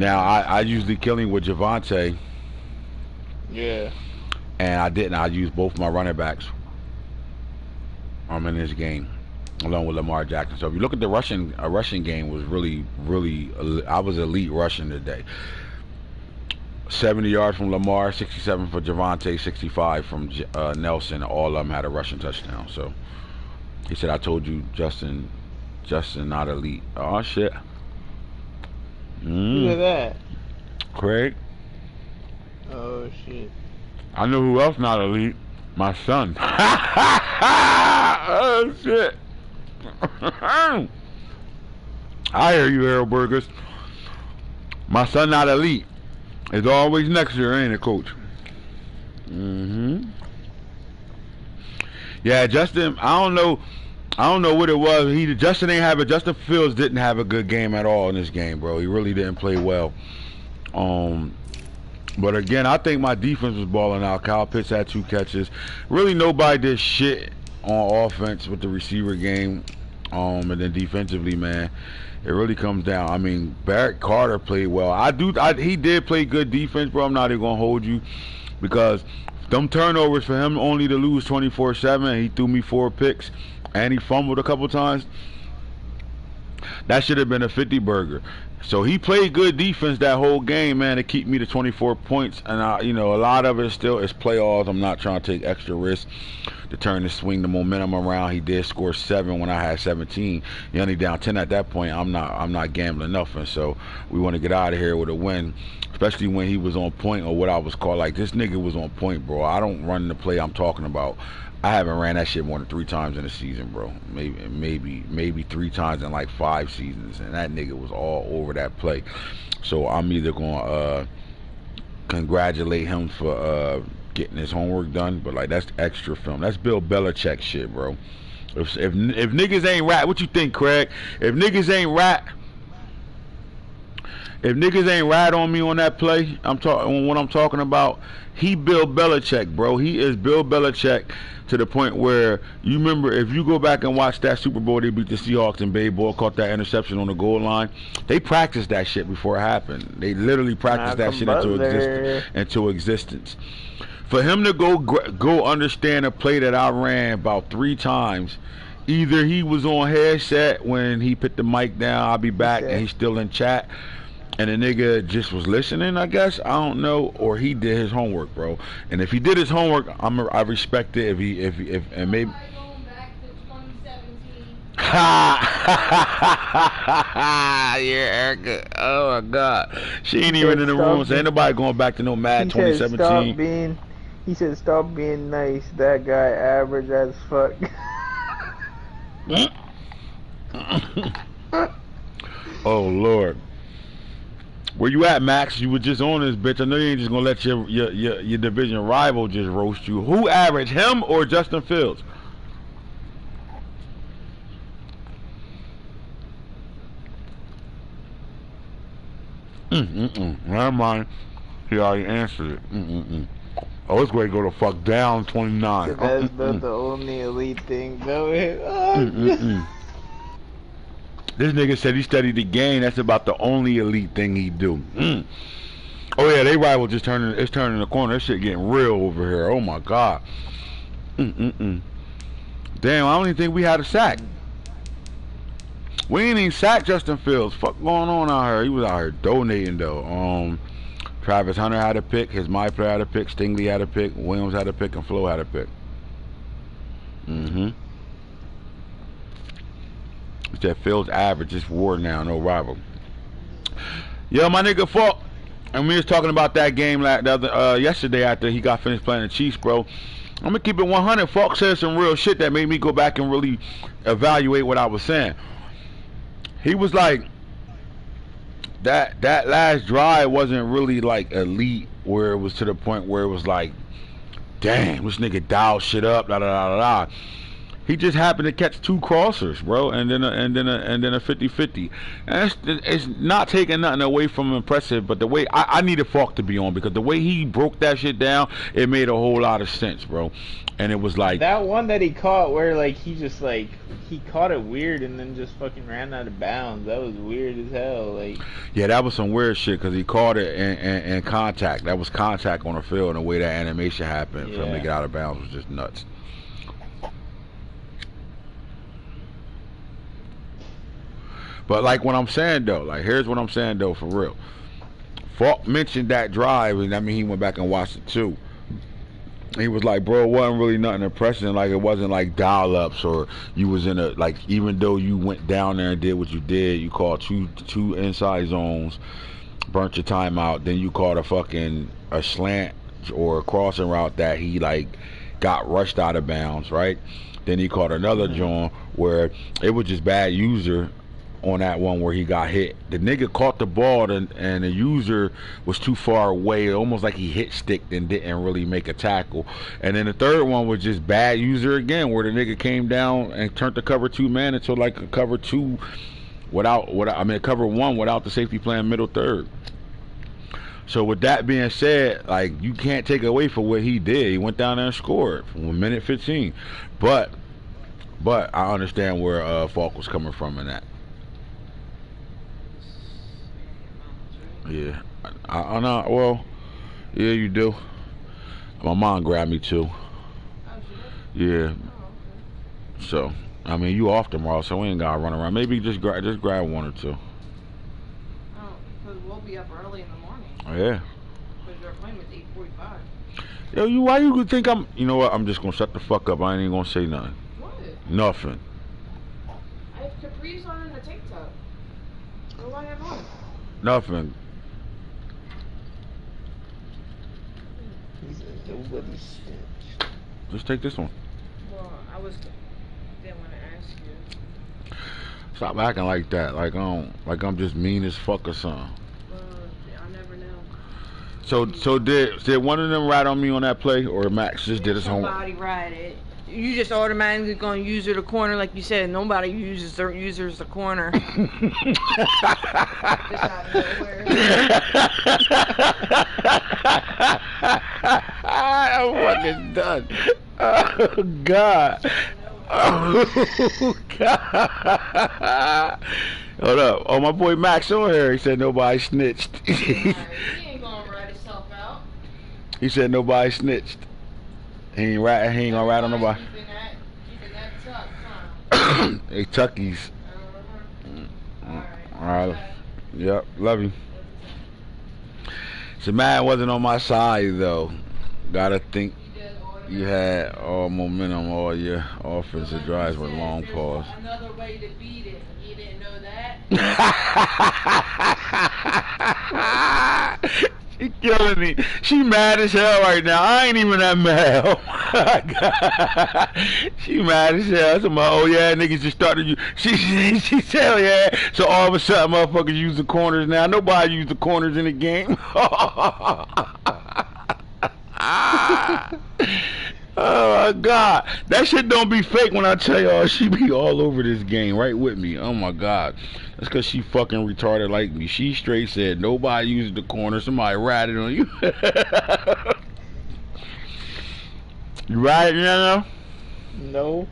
Now I usually kill him with Javante. Yeah. And I didn't. I used both my running backs. In this game, along with Lamar Jackson. So if you look at the rushing game was really, I was elite rushing today. 70 yards from Lamar, 67 for Javante, 65 from Nelson. All of them had a rushing touchdown. So he said, "I told you, Justin, not elite." Oh shit. Look at that. Craig. Oh shit. I know who else not elite. My son. Oh shit. I hear you, Harold Burgers. My son not elite. It's always next year, ain't it, Coach? Yeah, Justin. I don't know what it was. Justin Fields didn't have a good game at all in this game, bro. He really didn't play well. But again, I think my defense was balling out. Kyle Pitts had 2 catches. Really, nobody did shit on offense with the receiver game. And then defensively, man, it really comes down. I mean, Barrett Carter played well. He did play good defense, bro. I'm not even gonna hold you because them turnovers for him only to lose 24-7. He threw me 4 picks and he fumbled a couple times. That should have been a 50 burger. So he played good defense that whole game, man, to keep me to 24 points. And a lot of it still is playoffs. I'm not trying to take extra risks to swing the momentum around. He did score 7 when I had 17. He only down 10 at that point. I'm not gambling nothing. So we want to get out of here with a win, especially when he was on point, or what I was called. Like, this nigga was on point, bro. I don't run the play I'm talking about. I haven't ran that shit more than 3 times in a season, bro. Maybe 3 times in like 5 seasons, and that nigga was all over that play. So I'm either gonna congratulate him for getting his homework done, but like, that's extra film. That's Bill Belichick shit, bro. If niggas ain't rat, what you think, Craig? If niggas ain't rat, If niggas ain't ride on me on that play, I'm talking what I'm talking about. He Bill Belichick, bro. He is Bill Belichick to the point where you remember if you go back and watch that Super Bowl they beat the Seahawks and Babe Ball caught that interception on the goal line. They practiced that shit before it happened. They literally practiced that shit into existence. For him to go understand a play that I ran about 3 times. Either he was on headset when he put the mic down, I'll be back, and he's still in chat. And the nigga just was listening, I guess. I don't know, or he did his homework, bro. And if he did his homework, I respect it. If and maybe. Going back to 2017. Yeah, Erica. Oh my God, she ain't even in the room. So ain't nobody going back to no Madden 2017. He said, "Stop being nice. That guy average as fuck." Oh Lord. Where you at, Max? You were just on this bitch. I know you ain't just gonna let your division rival just roast you. Who averaged, him or Justin Fields? Never mind. He already answered it. Oh, it's going to go to fuck down 29. That's the only elite thing going. This nigga said he studied the game. That's about the only elite thing he do. Oh yeah, they rival just turning. It's turning the corner. This shit getting real over here. Oh my God. Damn, I don't even think we had a sack. We ain't even sacked Justin Fields. Fuck going on out here? He was out here donating though. Travis Hunter had a pick. His My Player had a pick. Stingley had a pick. Williams had a pick, and Flo had a pick. It's that Fields average. It's war now, no rival. Yo, my nigga Falk. And we was talking about that game yesterday after he got finished playing the Chiefs, bro. I'm gonna keep it 100. Falk said some real shit that made me go back and really evaluate what I was saying. He was like, that last drive wasn't really like elite, where it was to the point where it was like, damn, this nigga dialed shit up, da da da da da. He just happened to catch 2 crossers, bro, and then a 50-50. And it's not taking nothing away from impressive, but the way I needed Falk to be on, because the way he broke that shit down, it made a whole lot of sense, bro. And it was like that one that he caught where like he just like he caught it weird and then just fucking ran out of bounds. That was weird as hell. Like, yeah, that was some weird shit because he caught it in contact. That was contact on the field, and the way that animation happened for him to get out of bounds was just nuts. But like what I'm saying though, like here's what I'm saying though, for real. Falk mentioned that drive, and I mean he went back and watched it too. He was like, bro, it wasn't really nothing impressive. Like it wasn't like dial-ups, or you was in a, like, even though you went down there and did what you did, you called two inside zones, burnt your timeout, then you called a slant or a crossing route that he like got rushed out of bounds, right? Then he caught another joint where it was just bad user on that one where he got hit. The nigga caught the ball and the user was too far away, almost like he hit sticked and didn't really make a tackle. And then the third one was just bad user again, where the nigga came down and turned the cover 2 man into like a cover 2 cover 1 without the safety playing middle third. So with that being said, like, you can't take away from what he did. He went down there and scored from 1:15. But I understand where Falk was coming from in that. Yeah, I know. Well, yeah, you do. My mom grabbed me too. Yeah. So, I mean, you off tomorrow, so we ain't gotta run around. Maybe just grab 1 or 2. Oh, because we'll be up early in the morning. Oh, yeah. Because your appointment's 8:45. Yo, why you think I'm? You know what? I'm just gonna shut the fuck up. I ain't even gonna say nothing. What? Nothing. I have capris on and a tank top. What do I have on? Nothing. Just take this one. Well, I didn't want to ask you. Stop acting like that. Like I'm just mean as fuck or something. Well, I never know. So did one of them rat on me on that play, or Max just did his homework? Somebody ratted. You just automatically gonna use the corner like you said. Nobody uses the corner. Just out of nowhere. I'm fucking done. Oh God. Oh God. Hold up. Oh, my boy Max on here. He said nobody snitched. He ain't gonna rat himself out. He said nobody snitched. He ain't gonna rat on nobody. Keeping that tuck, huh? Hey, Tuckies. Alright. Yep. Love you. So man wasn't on my side though. Gotta think you had all momentum, all your offensive drives with long pause. Another way to beat it. You didn't know that? She killing me. She mad as hell right now. I ain't even that mad. Oh my God. She mad as hell. So oh yeah, niggas just started you. She said, oh yeah. So all of a sudden, motherfuckers use the corners now. Nobody use the corners in the game. Oh my God, that shit don't be fake when I tell y'all she be all over this game right with me. Oh my God, that's cause she fucking retarded like me. She straight said nobody uses the corner. Somebody ratted on you. You ratted now? No,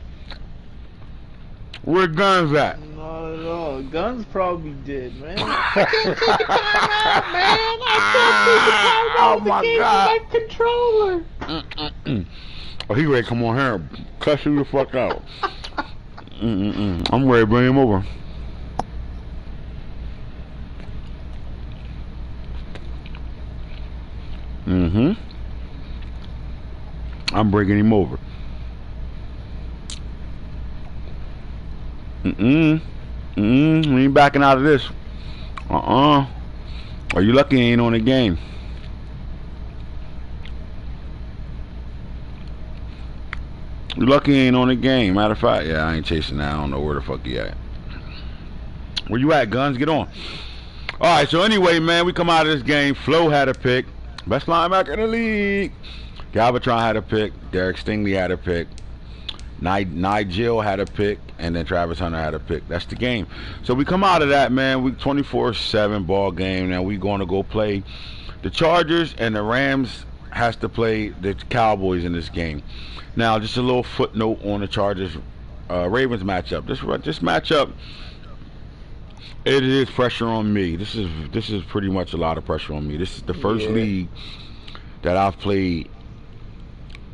Where Guns at? not at all. Guns probably did, man. Oh my God. Controller. Oh, he ready to come on here and cuss you the fuck out. I'm ready to bring him over. I'm bringing him over. We ain't backing out of this. Are you lucky he ain't on the game? You lucky he ain't on the game. Matter of fact, yeah, I ain't chasing that. I don't know where the fuck he at. Where you at, Guns? Get on. Alright, so anyway, man, we come out of this game. Flo had a pick. Best linebacker in the league. Galvatron had a pick. Derek Stingley had a pick. Nigel had a pick. And then Travis Hunter had a pick. That's the game. So we come out of that, man. We 24-7 ball game. Now we going to go play the Chargers, and the Rams has to play the Cowboys in this game. Now, just a little footnote on the Chargers Ravens matchup. This matchup, it is pressure on me. This is pretty much a lot of pressure on me. This is the first league that I've played,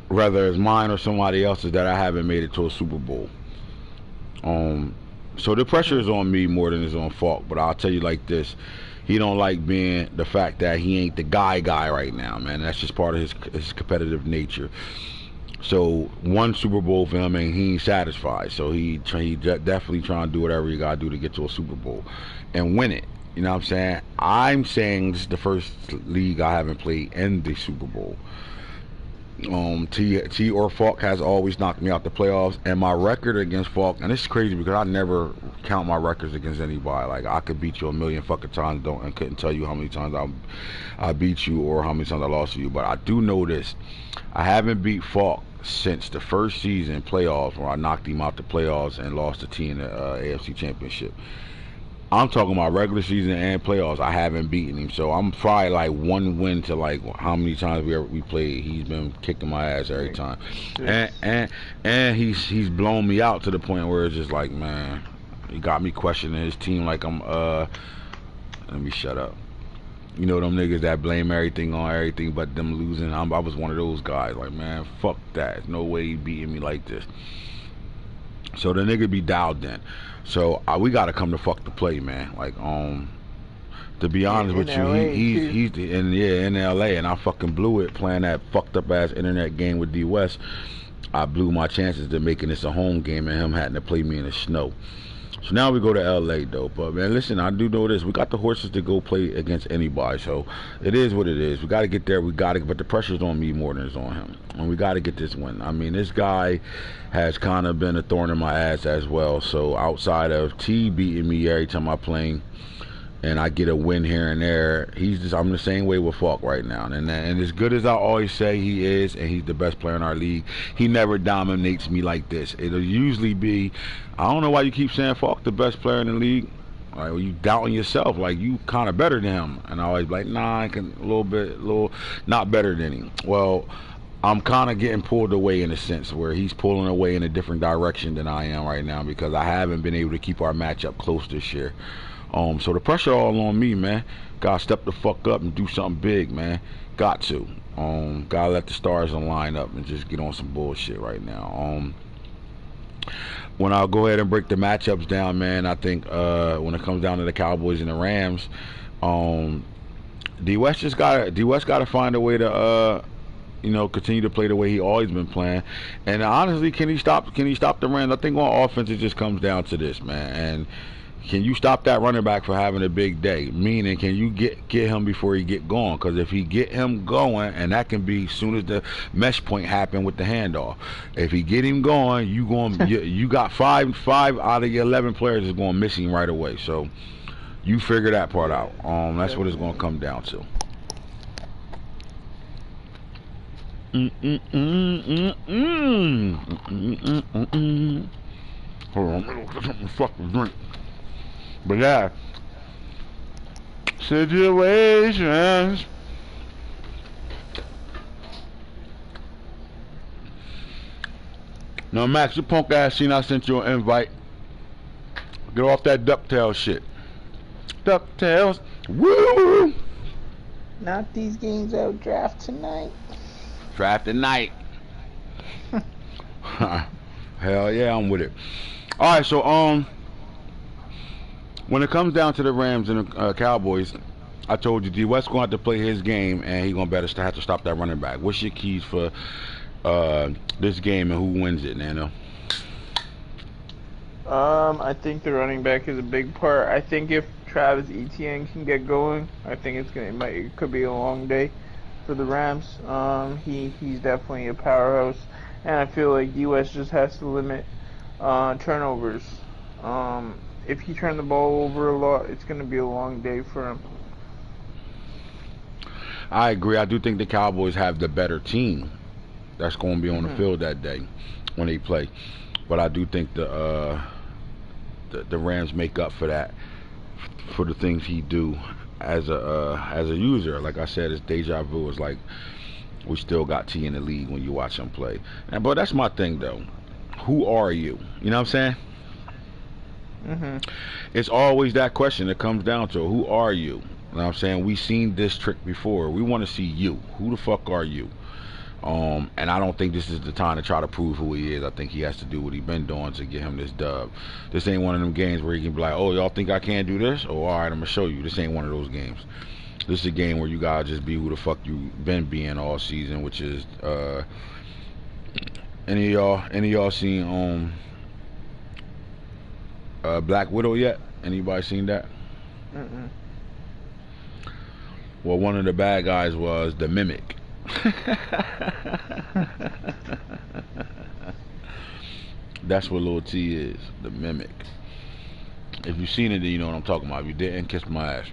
whether it's mine or somebody else's, that I haven't made it to a Super Bowl. So the pressure is on me more than it's on Falk. But I'll tell you like this. He don't like being the fact that he ain't the guy right now, man. That's just part of his competitive nature. So one Super Bowl for him and he ain't satisfied. So he definitely trying to do whatever he gotta do to get to a Super Bowl and win it. You know what I'm saying? I'm saying this is the first league I haven't played in the Super Bowl. T or Falk has always knocked me out the playoffs, and my record against Falk, and this is crazy because I never count my records against anybody. Like, I could beat you a million fucking times, and couldn't tell you how many times I beat you or how many times I lost to you. But I do know this: I haven't beat Falk since the first season playoffs, where I knocked him out the playoffs and lost the T in the AFC Championship. I'm talking about regular season and playoffs. I haven't beaten him, so I'm probably like one win to like how many times we played. He's been kicking my ass every time, and he's blown me out to the point where it's just like, man, he got me questioning his team like I'm let me shut up. You know them niggas that blame everything on everything but them losing. I was one of those guys. Like, man, fuck that. No way he beating me like this. So the nigga be dialed in. So we gotta come to fuck the play, man. Like, to be honest with you, he's in LA, and I fucking blew it playing that fucked up ass internet game with D West. I blew my chances to making this a home game and him having to play me in the snow. So now we go to LA though. But man, listen, I do know this. We got the horses to go play against anybody. So it is what it is. We gotta get there. But the pressure's on me more than it's on him. And we gotta get this win. I mean, this guy has kind of been a thorn in my ass as well. So outside of T beating me every time I play him, and I get a win here and there. I'm the same way with Falk right now. And as good as I always say he is, and he's the best player in our league, he never dominates me like this. It'll usually be, I don't know why you keep saying Falk the best player in the league. Like, well, you doubting yourself, like you kind of better than him. And I always be like, nah, I can a little not better than him. Well, I'm kind of getting pulled away in a sense where he's pulling away in a different direction than I am right now because I haven't been able to keep our matchup close this year. So the pressure all on me, man. Gotta step the fuck up and do something big, man. Got to. Gotta let the stars line up and just get on some bullshit right now. When I'll go ahead and break the matchups down, man, I think when it comes down to the Cowboys and the Rams, D West gotta find a way to continue to play the way he always been playing. And honestly, can he stop the Rams? I think on offense it just comes down to this, man. And can you stop that running back for having a big day? Meaning, can you get him before he get going? Because if he get him going, and that can be as soon as the mesh point happen with the handoff. If he get him going, you got five out of your 11 players is going missing right away. So you figure that part out. That's what it's going to come down to. Hold on, I'm gonna fucking drink. But yeah, situations. Now, Max, you punk ass seen I sent you an invite. Get off that DuckTales shit. DuckTales, woo! Not these games out. Draft tonight. Draft tonight. Hell yeah, I'm with it. All right, so when it comes down to the Rams and the Cowboys, I told you D West gonna have to play his game, and he gonna better have to stop that running back. What's your keys for this game, and who wins it, Nano? I think the running back is a big part. I think if Travis Etienne can get going, I think it could be a long day for the Rams. He's definitely a powerhouse, and I feel like D West just has to limit turnovers. If he turned the ball over a lot, it's going to be a long day for him. I agree. I do think the Cowboys have the better team that's going to be on the field that day when they play. But I do think the Rams make up for that, for the things he do as a user. Like I said, it's deja vu. It's like we still got T in the league when you watch him play. But that's my thing, though. Who are you? You know what I'm saying? It's always that question that comes down to who are you? You know what I'm saying? We've seen this trick before. We want to see you. Who the fuck are you? And I don't think this is the time to try to prove who he is. I think he has to do what he's been doing to get him this dub. This ain't one of them games where he can be like, oh, y'all think I can't do this? Oh, alright, I'm going to show you. This ain't one of those games. This is a game where you gotta just be who the fuck you been being all season, which is any of y'all seen Black Widow yet? Anybody seen that? Well, one of the bad guys was the Mimic. That's what Lil T is, the Mimic. If you've seen it, then you know what I'm talking about. If you didn't, kiss my ass.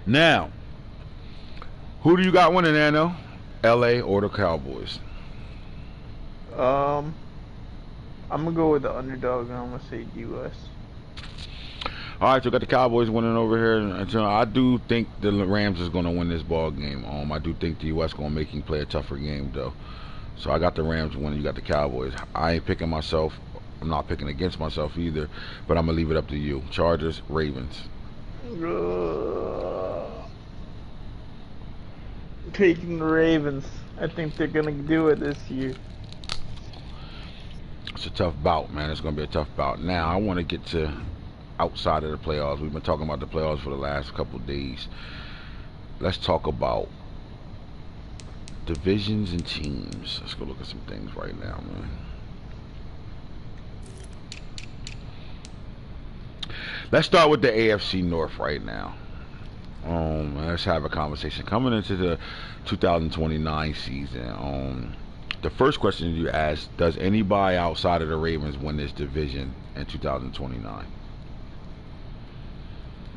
Now, who do you got winning, Nano? LA or the Cowboys? I'm gonna go with the underdog, and I'm gonna say US. All right, so we got the Cowboys winning over here. And so I do think the Rams is gonna win this ball game. I do think the US gonna make him play a tougher game, though. So I got the Rams winning. You got the Cowboys. I ain't picking myself. I'm not picking against myself either. But I'm gonna leave it up to you. Chargers, Ravens. Taking the Ravens. I think they're gonna do it this year. It's a tough bout, man. It's gonna be a tough bout. Now I want to get to outside of the playoffs. We've been talking about the playoffs for the last couple days. Let's talk about divisions and teams. Let's go look at some things right now, man. Let's start with the AFC North right now. Let's have a conversation coming into the 2029 season. The first question you asked: does anybody outside of the Ravens win this division in 2029?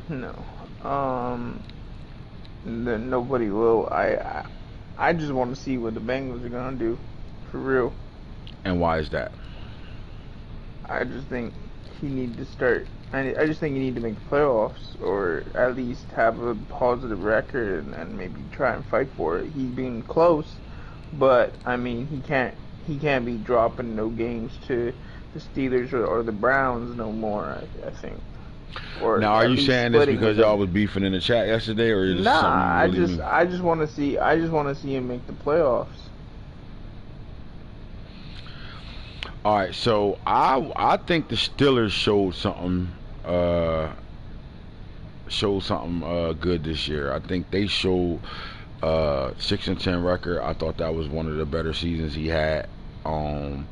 No. Then nobody will. I just want to see what the Bengals are gonna do, for real. And why is that? I just think he need to start. I just think you need to make the playoffs, or at least have a positive record, and maybe try and fight for it. He's being close, but I mean he can't be dropping no games to the Steelers or the Browns no more. I think. Or Now, are at you least saying this splitting because with y'all them. was beefing in the chat yesterday, or is this Nah, something you really mean? I just want to see him make the playoffs. All right, so I think the Steelers showed something good this year. I think they showed 6-10 record. I thought that was one of the better seasons he had. And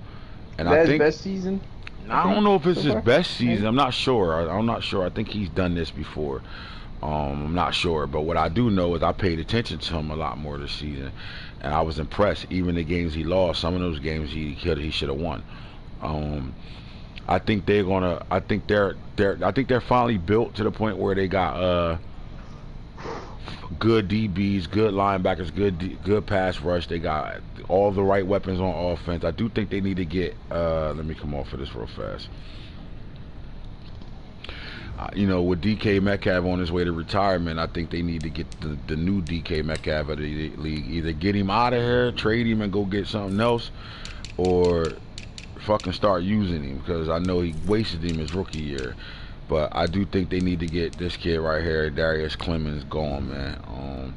I That's think best season. I don't know if it's so his far? best season. Maybe. I'm not sure. I'm not sure. I think he's done this before. I'm not sure, but what I do know is I paid attention to him a lot more this season, and I was impressed. Even the games he lost, some of those games he should have won. I think they're gonna. I think they're finally built to the point where they got good DBs, good linebackers, good pass rush. They got all the right weapons on offense. I do think they need to get. Let me come off of this real fast. With DK Metcalf on his way to retirement, I think they need to get the new DK Metcalf out of the league. Either get him out of here, trade him, and go get something else, or fucking start using him, because I know he wasted him his rookie year. But I do think they need to get this kid right here, Darius Clemens, going, man.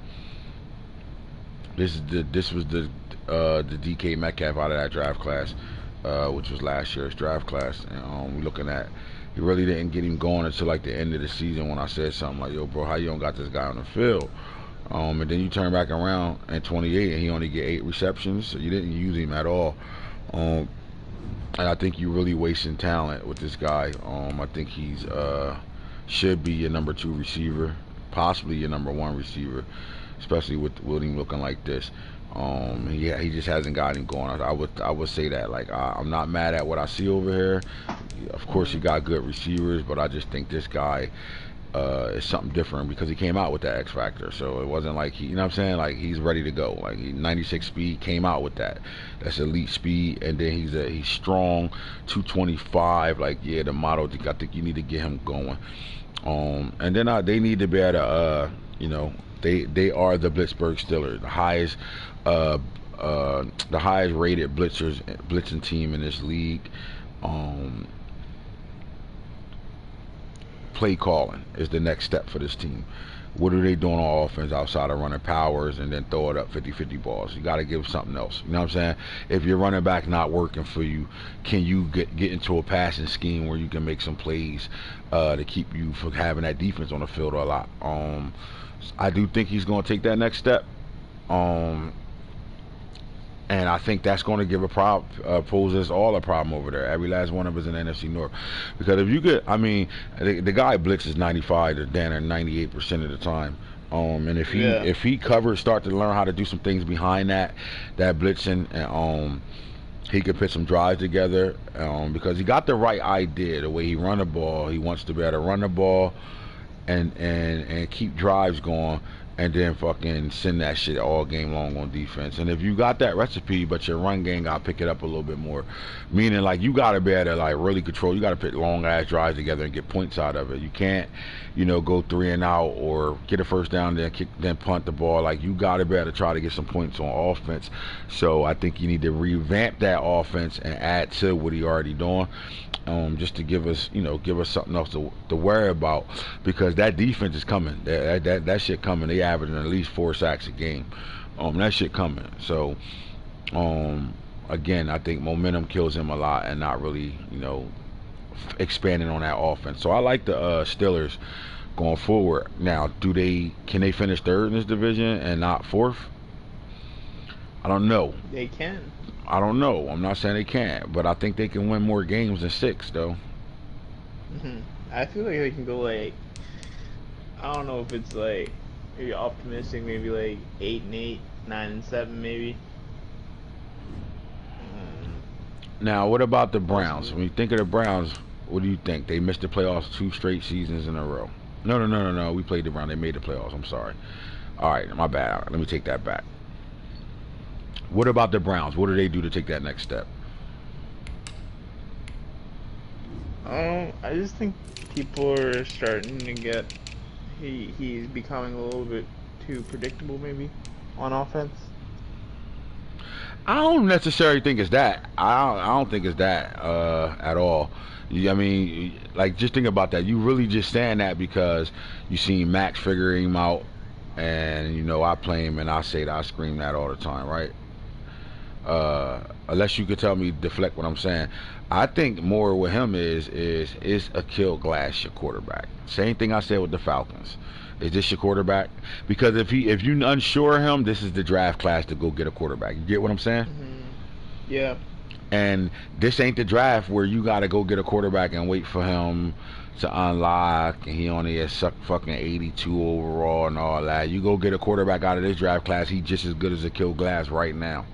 This was the DK Metcalf out of that draft class, which was last year's draft class, and we're looking at. He really didn't get him going until like the end of the season when I said something like, "Yo, bro, how you don't got this guy on the field?" And then you turn back around in 28 and he only get 8 receptions, so you didn't use him at all. And I think you're really wasting talent with this guy. I think he's should be your number 2 receiver, possibly your number 1 receiver, especially with him looking like this. He just hasn't got him going. I would say that. Like, I'm not mad at what I see over here. Of course, he got good receivers, but I just think this guy is something different because he came out with that X factor. So it wasn't like you know what I'm saying? Like, he's ready to go. Like, 96 speed, came out with that. That's elite speed, and then he's strong, 225. Like, yeah, the model. I think you need to get him going. And then they need to be able to, they are the Blitzburg Steelers, the highest rated blitzing team in this league. Play calling is the next step for this team. What are they doing on offense outside of running powers and then throw it up 50-50 balls? You got to give something else. You know what I'm saying? If your running back not working for you, can you get into a passing scheme where you can make some plays to keep you from having that defense on the field a lot? I do think he's going to take that next step. And I think that's going to give pose us all a problem over there. Every last one of us in the NFC North. Because if you get, the guy blitzes 95 to down 98% of the time. And if he start to learn how to do some things behind that blitzing, and he could put some drives together, because he got the right idea. The way he run the ball, he wants to be able to run the ball and keep drives going, and then fucking send that shit all game long on defense. And if you got that recipe, but your run game got to pick it up a little bit more, meaning like you got to be able to like really control. You got to put long ass drives together and get points out of it. You can't, go 3 and out or get a first down then punt the ball. Like, you got to be able to try to get some points on offense. So I think you need to revamp that offense and add to what he already doing. Just to give us something else to worry about, because that defense is coming. That shit coming. They averaging at least 4 sacks a game. That shit coming. So, again, I think momentum kills him a lot, and not really, expanding on that offense. So I like the Steelers going forward. Now, can they finish 3rd in this division and not 4th? I don't know. They can. I don't know. I'm not saying they can't, but I think they can win more games than 6, though. I feel like they can go like, I don't know if it's like, maybe optimistic, maybe like 8-8, 9-7, maybe. Now, what about the Browns? When you think of the Browns, what do you think? They missed the playoffs 2 straight seasons in a row. No. We played the Browns. They made the playoffs. I'm sorry. All right, my bad. Let me take that back. What about the Browns? What do they do to take that next step? I just think people are starting to get he's becoming a little bit too predictable maybe on offense. I don't necessarily think it's that. I don't think it's that at all. I mean, like, just think about that. You really just saying that because you seen Max figure him out, and you know I play him, and I say that, I scream that all the time, right? Unless you could tell me deflect what I'm saying. I think more with him is Akil Glass your quarterback. Same thing I said with the Falcons. Is this your quarterback? Because if you unsure him, this is the draft class to go get a quarterback. You get what I'm saying? Yeah. And this ain't the draft where you got to go get a quarterback and wait for him to unlock, and he only has fucking 82 overall and all that. You go get a quarterback out of this draft class, he's just as good as Akil Glass right now.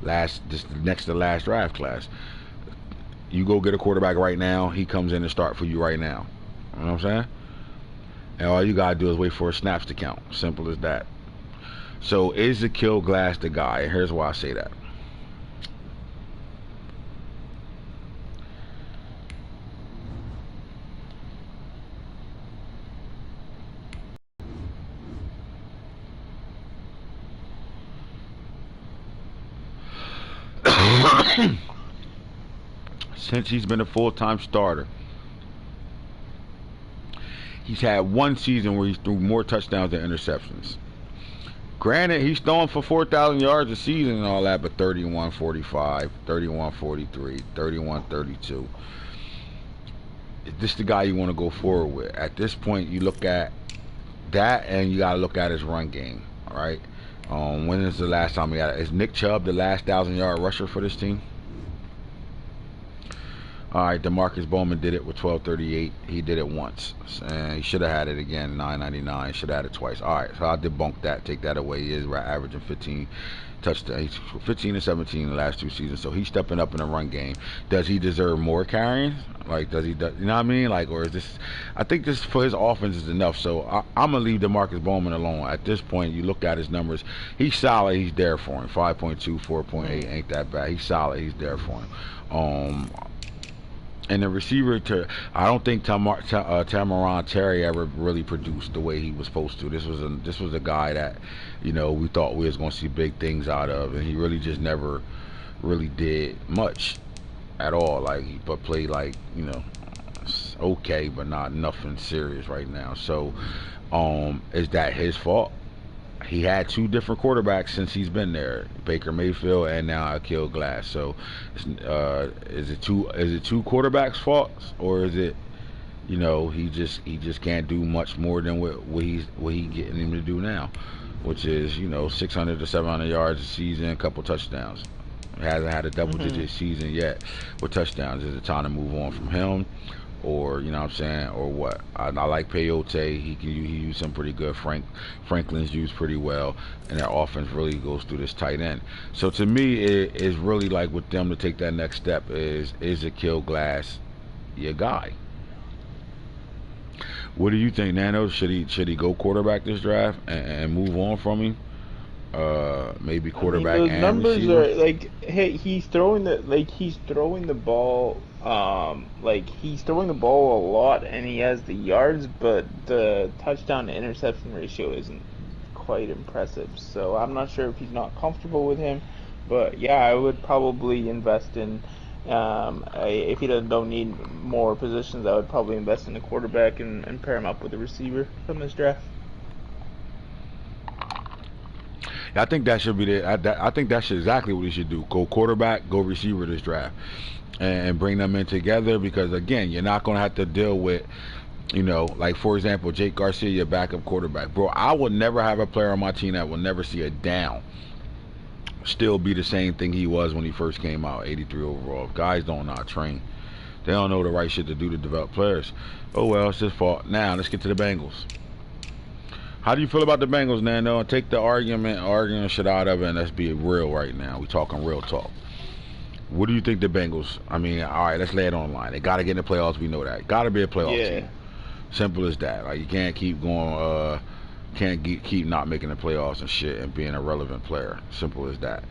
Next to last draft class. You go get a quarterback right now, he comes in and start for you right now. You know what I'm saying? And all you gotta do is wait for his snaps to count. Simple as that. So is Akil Glass the guy? And here's why I say that. Since he's been a full-time starter, he's had one season where he threw more touchdowns than interceptions. Granted, he's throwing for 4,000 yards a season and all that, but 31-45, 31-43, 31-32. Is this the guy you want to go forward with? At this point, you look at that, and you got to look at his run game, all right? When is the last time he had it? Is Nick Chubb the last 1,000-yard rusher for this team? All right, DeMarcus Bowman did it with 1238. He did it once, and he should have had it again, 999. Should have had it twice. All right, so I'll debunk that. Take that away. He is averaging 15 touchdowns, 15 and 17 in the last 2 seasons. So he's stepping up in the run game. Does he deserve more carrying? Like, you know what I mean? Like, or is this? I think this for his offense is enough. So I'm gonna leave DeMarcus Bowman alone. At this point, you look at his numbers. He's solid. He's there for him. 5.2, 4.8 ain't that bad. He's solid. He's there for him. And the receiver, I don't think Tamaron Terry ever really produced the way he was supposed to. This was a guy that, you know, we thought we was going to see big things out of, and he really just never really did much at all. Like, he played like, you know, okay, but not nothing serious right now. So, is that his fault? He had 2 different quarterbacks since he's been there, Baker Mayfield and now Akil Glass. So, is it two quarterbacks' faults, or is it, you know, he just can't do much more than what he getting him to do now, which is, you know, 600 to 700 yards a season, a couple touchdowns. He hasn't had a double-digit season yet with touchdowns. Is it time to move on from him? Or, you know what I'm saying, or what? I like Peyote. He used him pretty good. Franklin's used pretty well, and their offense really goes through this tight end. So to me, it is really like with them to take that next step is Akil Glass your guy? What do you think, Nano? Should he go quarterback this draft and move on from him? Maybe quarterback. Those and numbers receiver? are like, hey, he's throwing the ball. He's throwing the ball a lot, and he has the yards, but the touchdown to interception ratio isn't quite impressive. So I'm not sure if he's not comfortable with him, but yeah, I would probably invest in. If he don't need more positions, I would probably invest in the quarterback and pair him up with a receiver from this draft. I think that should be I think that's exactly what he should do. Go quarterback, go receiver this draft, and bring them in together. Because again, you're not going to have to deal with, you know, like for example, Jake Garcia, your backup quarterback. Bro, I would never have a player on my team that will never see a down still be the same thing he was when he first came out, 83 overall. Guys don't know how to train. They don't know the right shit to do to develop players. Oh well, it's his fault. Now let's get to the Bengals. How do you feel about the Bengals, Nando? Take the arguing shit out of it, and let's be real right now. We talking real talk. What do you think the Bengals? I mean, all right, let's lay it on the line. They got to get in the playoffs. We know that. Got to be a playoff Yeah. team. Simple as that. Like you can't keep going. Keep not making the playoffs and shit and being a relevant player. Simple as that.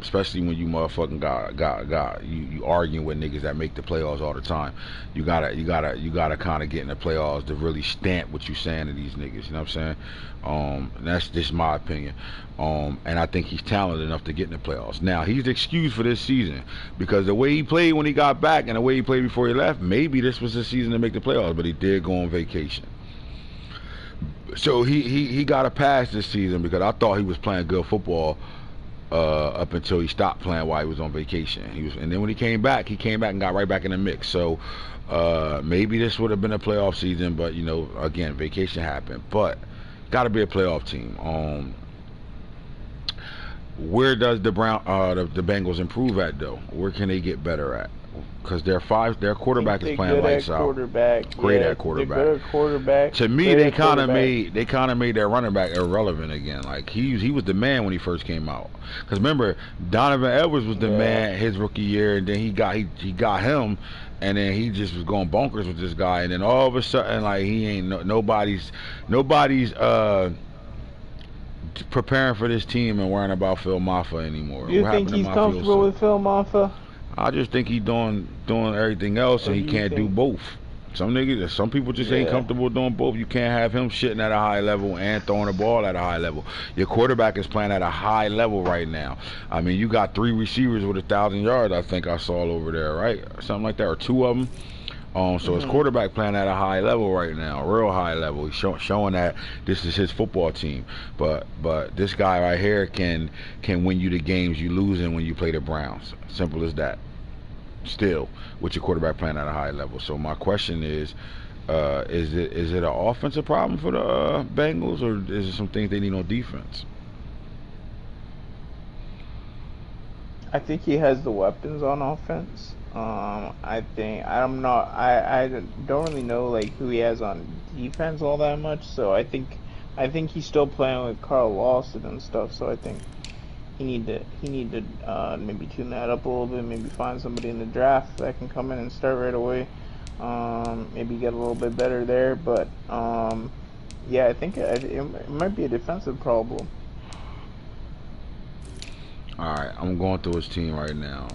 Especially when you motherfucking got you arguing with niggas that make the playoffs all the time. You gotta kind of get in the playoffs to really stamp what you saying to these niggas. You know what I'm saying? And that's just my opinion. And I think he's talented enough to get in the playoffs. Now he's excused for this season because the way he played when he got back and the way he played before he left, maybe this was the season to make the playoffs. But he did go on vacation. So he got a pass this season because I thought he was playing good football up until he stopped playing while he was on vacation. And then when he came back and got right back in the mix. So maybe this would have been a playoff season, but you know, again, vacation happened. But got to be a playoff team. Where does the Bengals improve at though? Where can they get better at? Because their quarterback is playing lights out. Great at quarterback. They're good at quarterback. To me, they kind of made their running back irrelevant again. Like he was the man when he first came out. Because remember, Donovan Edwards was the man his rookie year, and then he got him, and then he just was going bonkers with this guy, and then all of a sudden, like he ain't nobody's preparing for this team and worrying about Phil Maffa anymore. Do you think he's comfortable with Phil Maffa? I just think he's doing everything else, and he can't do both. Some people just ain't comfortable doing both. You can't have him shitting at a high level and throwing the ball at a high level. Your quarterback is playing at a high level right now. I mean, you got 3 receivers with 1,000 yards. I think I saw over there, right? Something like that, or 2 of them. So his quarterback playing at a high level right now, real high level. He's showing that this is his football team. But this guy right here can win you the games you losing when you play the Browns. Simple as that. Still, with your quarterback playing at a high level. So my question is it an offensive problem for the Bengals, or is it some things they need on defense? I think he has the weapons on offense. I don't really know like who he has on defense all that much. So I think he's still playing with Carl Lawson and stuff. So I think he need to maybe tune that up a little bit. Maybe find somebody in the draft that can come in and start right away. Maybe get a little bit better there. But yeah, I think it might be a defensive problem. Alright, I'm going through his team right now.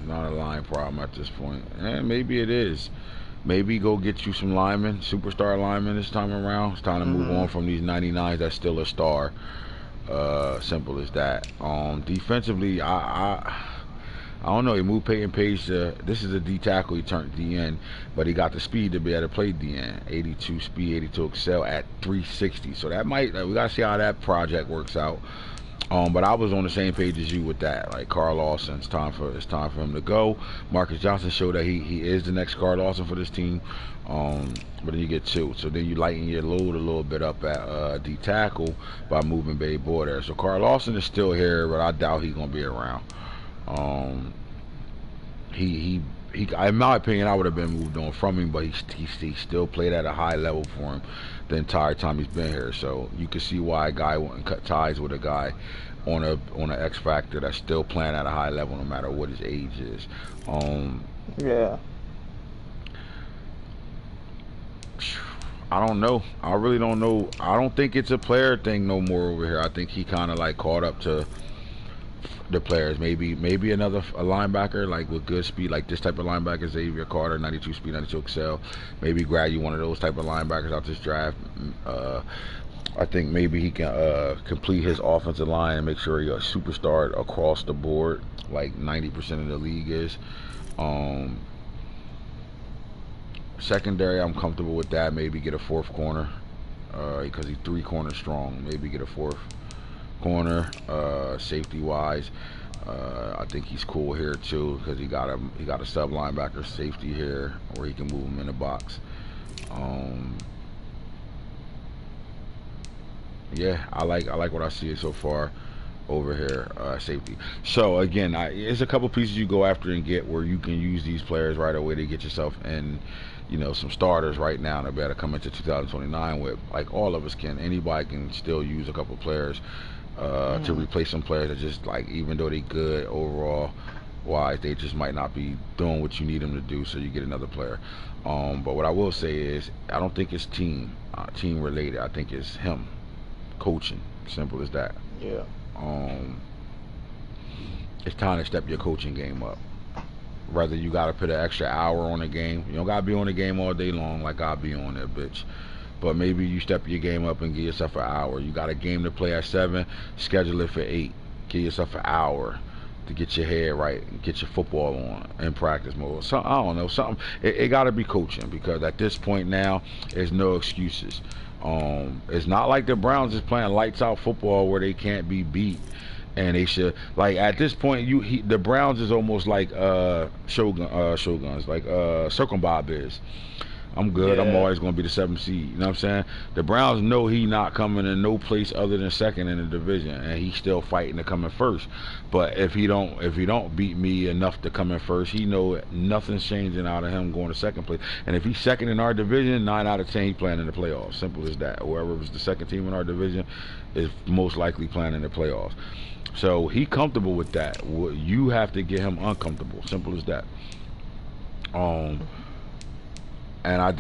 Not a line problem at this point. And maybe it is. Maybe go get you some linemen, superstar linemen this time around. It's time to move on from these 99s that's still a star. Simple as that. Defensively, I don't know. He moved Peyton Page to, this is a D tackle. He turned DN, but he got the speed to be able to play DN. 82 speed, 82 excel at 360. So that might, we gotta see how that project works out. But I was on the same page as you with that. Like Carl Lawson, it's time for him to go. Marcus Johnson showed that he is the next Carl Lawson for this team. But then you get 2, so then you lighten your load a little bit up at D tackle by moving Babe Boy there. So Carl Lawson is still here, but I doubt he's gonna be around. He in my opinion, I would have been moved on from him, but he still played at a high level for him the entire time he's been here. So you can see why a guy wouldn't cut ties with a guy on an X Factor that's still playing at a high level no matter what his age is. Yeah. I don't know. I really don't know. I don't think it's a player thing no more over here. I think he kind of like caught up to the players. Maybe a linebacker like with good speed, like this type of linebacker, Xavier Carter, 92 speed, 92 excel. Maybe grab you one of those type of linebackers out this draft. I think maybe he can complete his offensive line and make sure he's a superstar across the board, like 90% of the league is. Secondary, I'm comfortable with that. Maybe get a 4th corner because he's 3 corners strong. Maybe get a 4th corner. Safety wise, I think he's cool here too because he got a sub linebacker safety here where he can move him in the box. Yeah, I like what I see so far over here, safety. So again, it's a couple pieces you go after and get where you can use these players right away to get yourself in, some starters right now to be able to come into 2029 with. Like all of us can. Anybody can still use a couple players to replace some players that just like, even though they good overall wise, they just might not be doing what you need them to do. So you get another player. But what I will say is, I don't think it's team related. I think it's him coaching. Simple as that. Yeah. It's time to step your coaching game up. Whether you got to put an extra hour on a game, you don't got to be on the game all day long like I'll be on there, bitch. But maybe you step your game up and give yourself an hour. You got a game to play at 7, schedule it for 8. Give yourself an hour to get your head right and get your football on in practice mode. So I don't know, something. It got to be coaching, because at this point now, there's no excuses. It's not like the Browns is playing lights out football where they can't be beat. And they should, like, at this point, the Browns is almost like Shoguns, like Circle Bob is. I'm good. Yeah. I'm always going to be the 7th seed. You know what I'm saying? The Browns know he not coming in no place other than second in the division, and he's still fighting to come in first. But if he don't beat me enough to come in first, he know nothing's changing out of him going to second place. And if he's second in our division, 9 out of 10 he's playing in the playoffs. Simple as that. Whoever was the second team in our division is most likely playing in the playoffs. So he comfortable with that. You have to get him uncomfortable. Simple as that. And I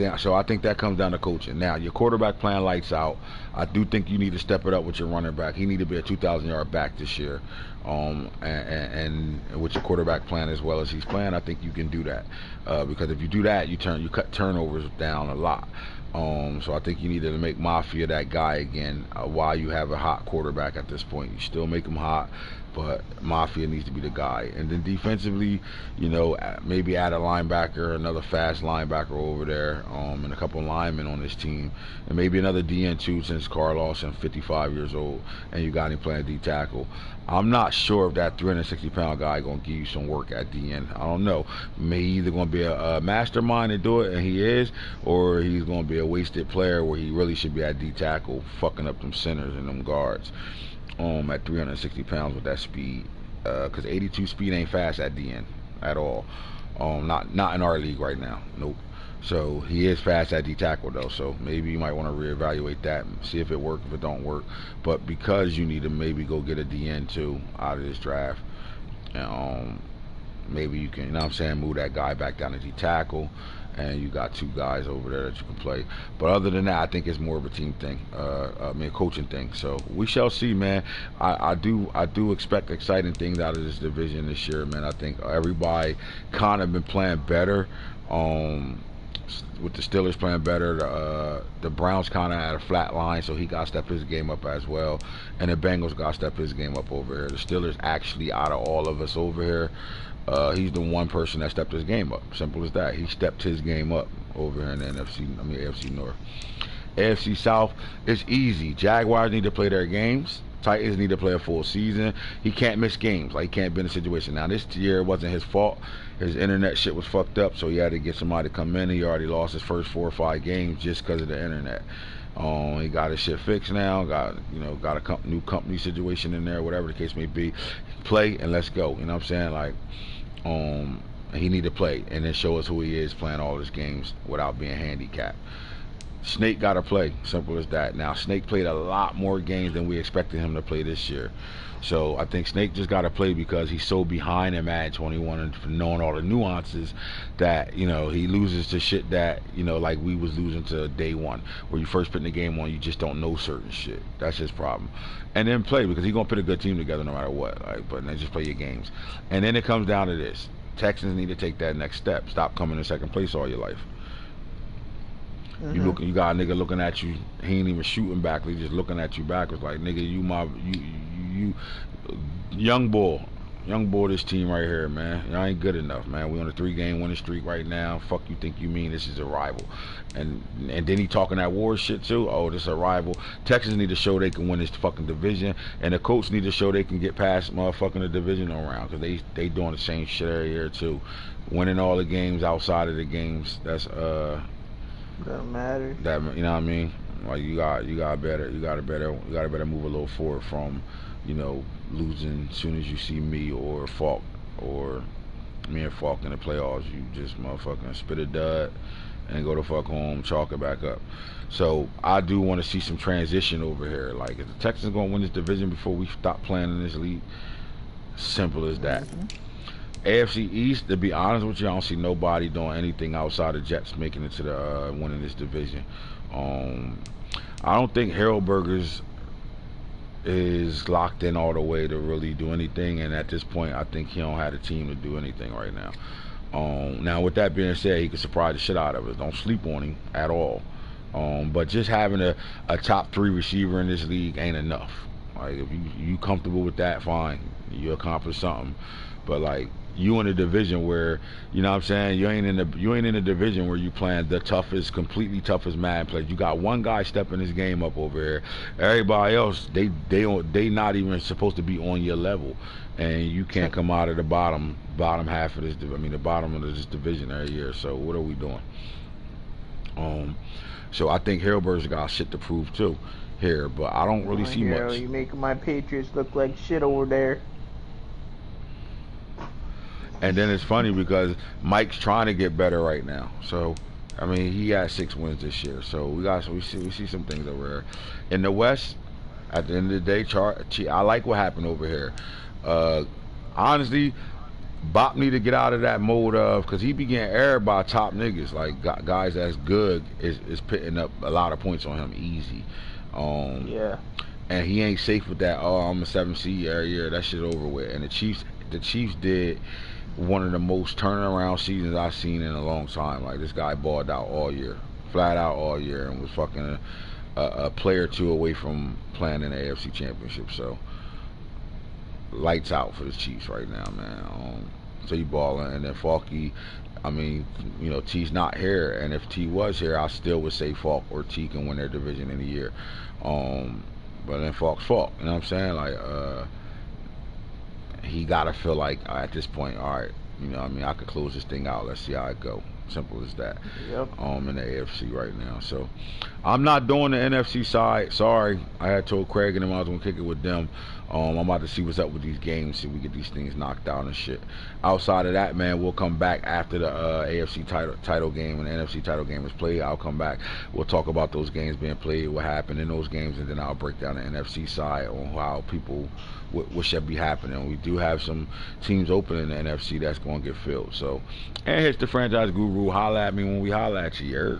think that comes down to coaching. Now, your quarterback playing lights out. I do think you need to step it up with your running back. He need to be a 2,000-yard back this year. And with your quarterback playing as well as he's playing, I think you can do that. Because if you do that, you cut turnovers down a lot. So I think you need to make Mafia that guy again while you have a hot quarterback at this point. You still make him hot, but Mafia needs to be the guy. And then defensively, maybe add a linebacker, another fast linebacker over there, and a couple linemen on this team. And maybe another DN too, since Carl Lawson, 55 years old, and you got him playing D tackle. I'm not sure if that 360-pound guy going to give you some work at DN. I don't know. Maybe either going to be a mastermind to do it, and he is, or he's going to be a wasted player where he really should be at D tackle, fucking up them centers and them guards. At 360 pounds with that speed, because 82 speed ain't fast at DN at all. Not in our league right now. Nope. So he is fast at D tackle though. So maybe you might want to reevaluate that, and see if it works, if it don't work. But because you need to maybe go get a DN too out of this draft, and maybe you can, move that guy back down to D tackle, and you got 2 guys over there that you can play. But other than that, I think it's more of a team thing, a coaching thing. So we shall see, man. I do expect exciting things out of this division this year, man. I think everybody kind of been playing better. With the Steelers playing better, the Browns kind of had a flat line, so he got to step his game up as well. And the Bengals got to step his game up over here. The Steelers actually, out of all of us over here, he's the one person that stepped his game up. Simple as that. He stepped his game up over here in the AFC North. AFC South, it's easy. Jaguars need to play their games. Titans need to play a full season. He can't miss games. Like, he can't be in a situation. Now, this year, it wasn't his fault. His internet shit was fucked up, so he had to get somebody to come in. He already lost his first 4 or 5 games just because of the internet. He got his shit fixed now. Got a new company situation in there, whatever the case may be. Play and let's go. You know what I'm saying? Like, he need to play and then show us who he is playing all his games without being handicapped. Snake got to play. Simple as that. Now, Snake played a lot more games than we expected him to play this year. So I think Snake just got to play because he's so behind in Madden 21 and knowing all the nuances that, he loses to shit that, like we was losing to day one. Where you first putting the game on, you just don't know certain shit. That's his problem. And then play, because he's going to put a good team together no matter what. But then just play your games. And then it comes down to this. Texans need to take that next step. Stop coming in second place all your life. You got a nigga looking at you. He ain't even shooting back. He just looking at you backwards like, nigga, you young boy, this team right here, man. Y'all ain't good enough, man. We on a 3-game winning streak right now. Fuck you think you mean this is a rival? And then he talking that war shit too. Oh, this is a rival. Texans need to show they can win this fucking division, and the Colts need to show they can get past motherfucking the divisional round, because they doing the same shit every year too, winning all the games outside of the games. That's Doesn't matter. That, you know what I mean? Like, you gotta better move a little forward from, losing as soon as you see me or Falk or me and Falk in the playoffs. You just motherfucking spit a dud and go the fuck home, chalk it back up. So I do want to see some transition over here. Like, if the Texans gonna win this division before we stop playing in this league, simple as that. Mhm. AFC East, to be honest with you, I don't see nobody doing anything outside of Jets making it to the winning this division. Um, I don't think Harold Burgers is locked in all the way to really do anything, and at this point, I think he don't have a team to do anything right now. Now, with that being said, he could surprise the shit out of us. Don't sleep on him at all. But just having a top 3 receiver in this league ain't enough. Like, if you comfortable with that, fine, you accomplish something. But like, you in a division where, you know what I'm saying, you ain't in a division where you playing the toughest, completely toughest Madden players. You got one guy stepping his game up over here. Everybody else, they not even supposed to be on your level, and you can't come out of the bottom half of this. I mean, the bottom of this division every year. So what are we doing? So I think Hillberg's got shit to prove too here, but I don't really see Hero, much. you making my Patriots look like shit over there. And then it's funny because Mike's trying to get better right now. So, I mean, he had 6 wins this year. So we see some things over here. In the West, at the end of the day, I like what happened over here. Honestly, Bop need to get out of that mode of, because he be getting aired by top niggas, like guys that's good is putting up a lot of points on him easy. Yeah. And he ain't safe with that. Oh, I'm a 7 seed every year. That shit over with. And the Chiefs did one of the most turnaround seasons I've seen in a long time. Like, this guy balled out all year, flat out all year, and was fucking a player or two away from playing in the AFC Championship. So lights out for the Chiefs right now, man. So you balling, and then Falky. I mean, you know, T's not here, and if T was here, I still would say Falk or T can win their division in a year. But then Falk, you know what I'm saying? Like, he gotta feel like at this point, all right, you know what I mean, I could close this thing out. Let's see how it go. Simple as that. Yep. In the AFC right now. So I'm not doing the NFC side. Sorry. I had told Craig and them I was gonna kick it with them. I'm about to see what's up with these games, see if we get these things knocked out and shit. Outside of that, man, we'll come back after the AFC title game and the NFC title game is played. I'll come back. We'll talk about those games being played, what happened in those games, and then I'll break down the NFC side on how people, what should be happening. We do have some teams open in the NFC that's going to get filled. So, and it's the franchise guru. Holla at me when we holla at you.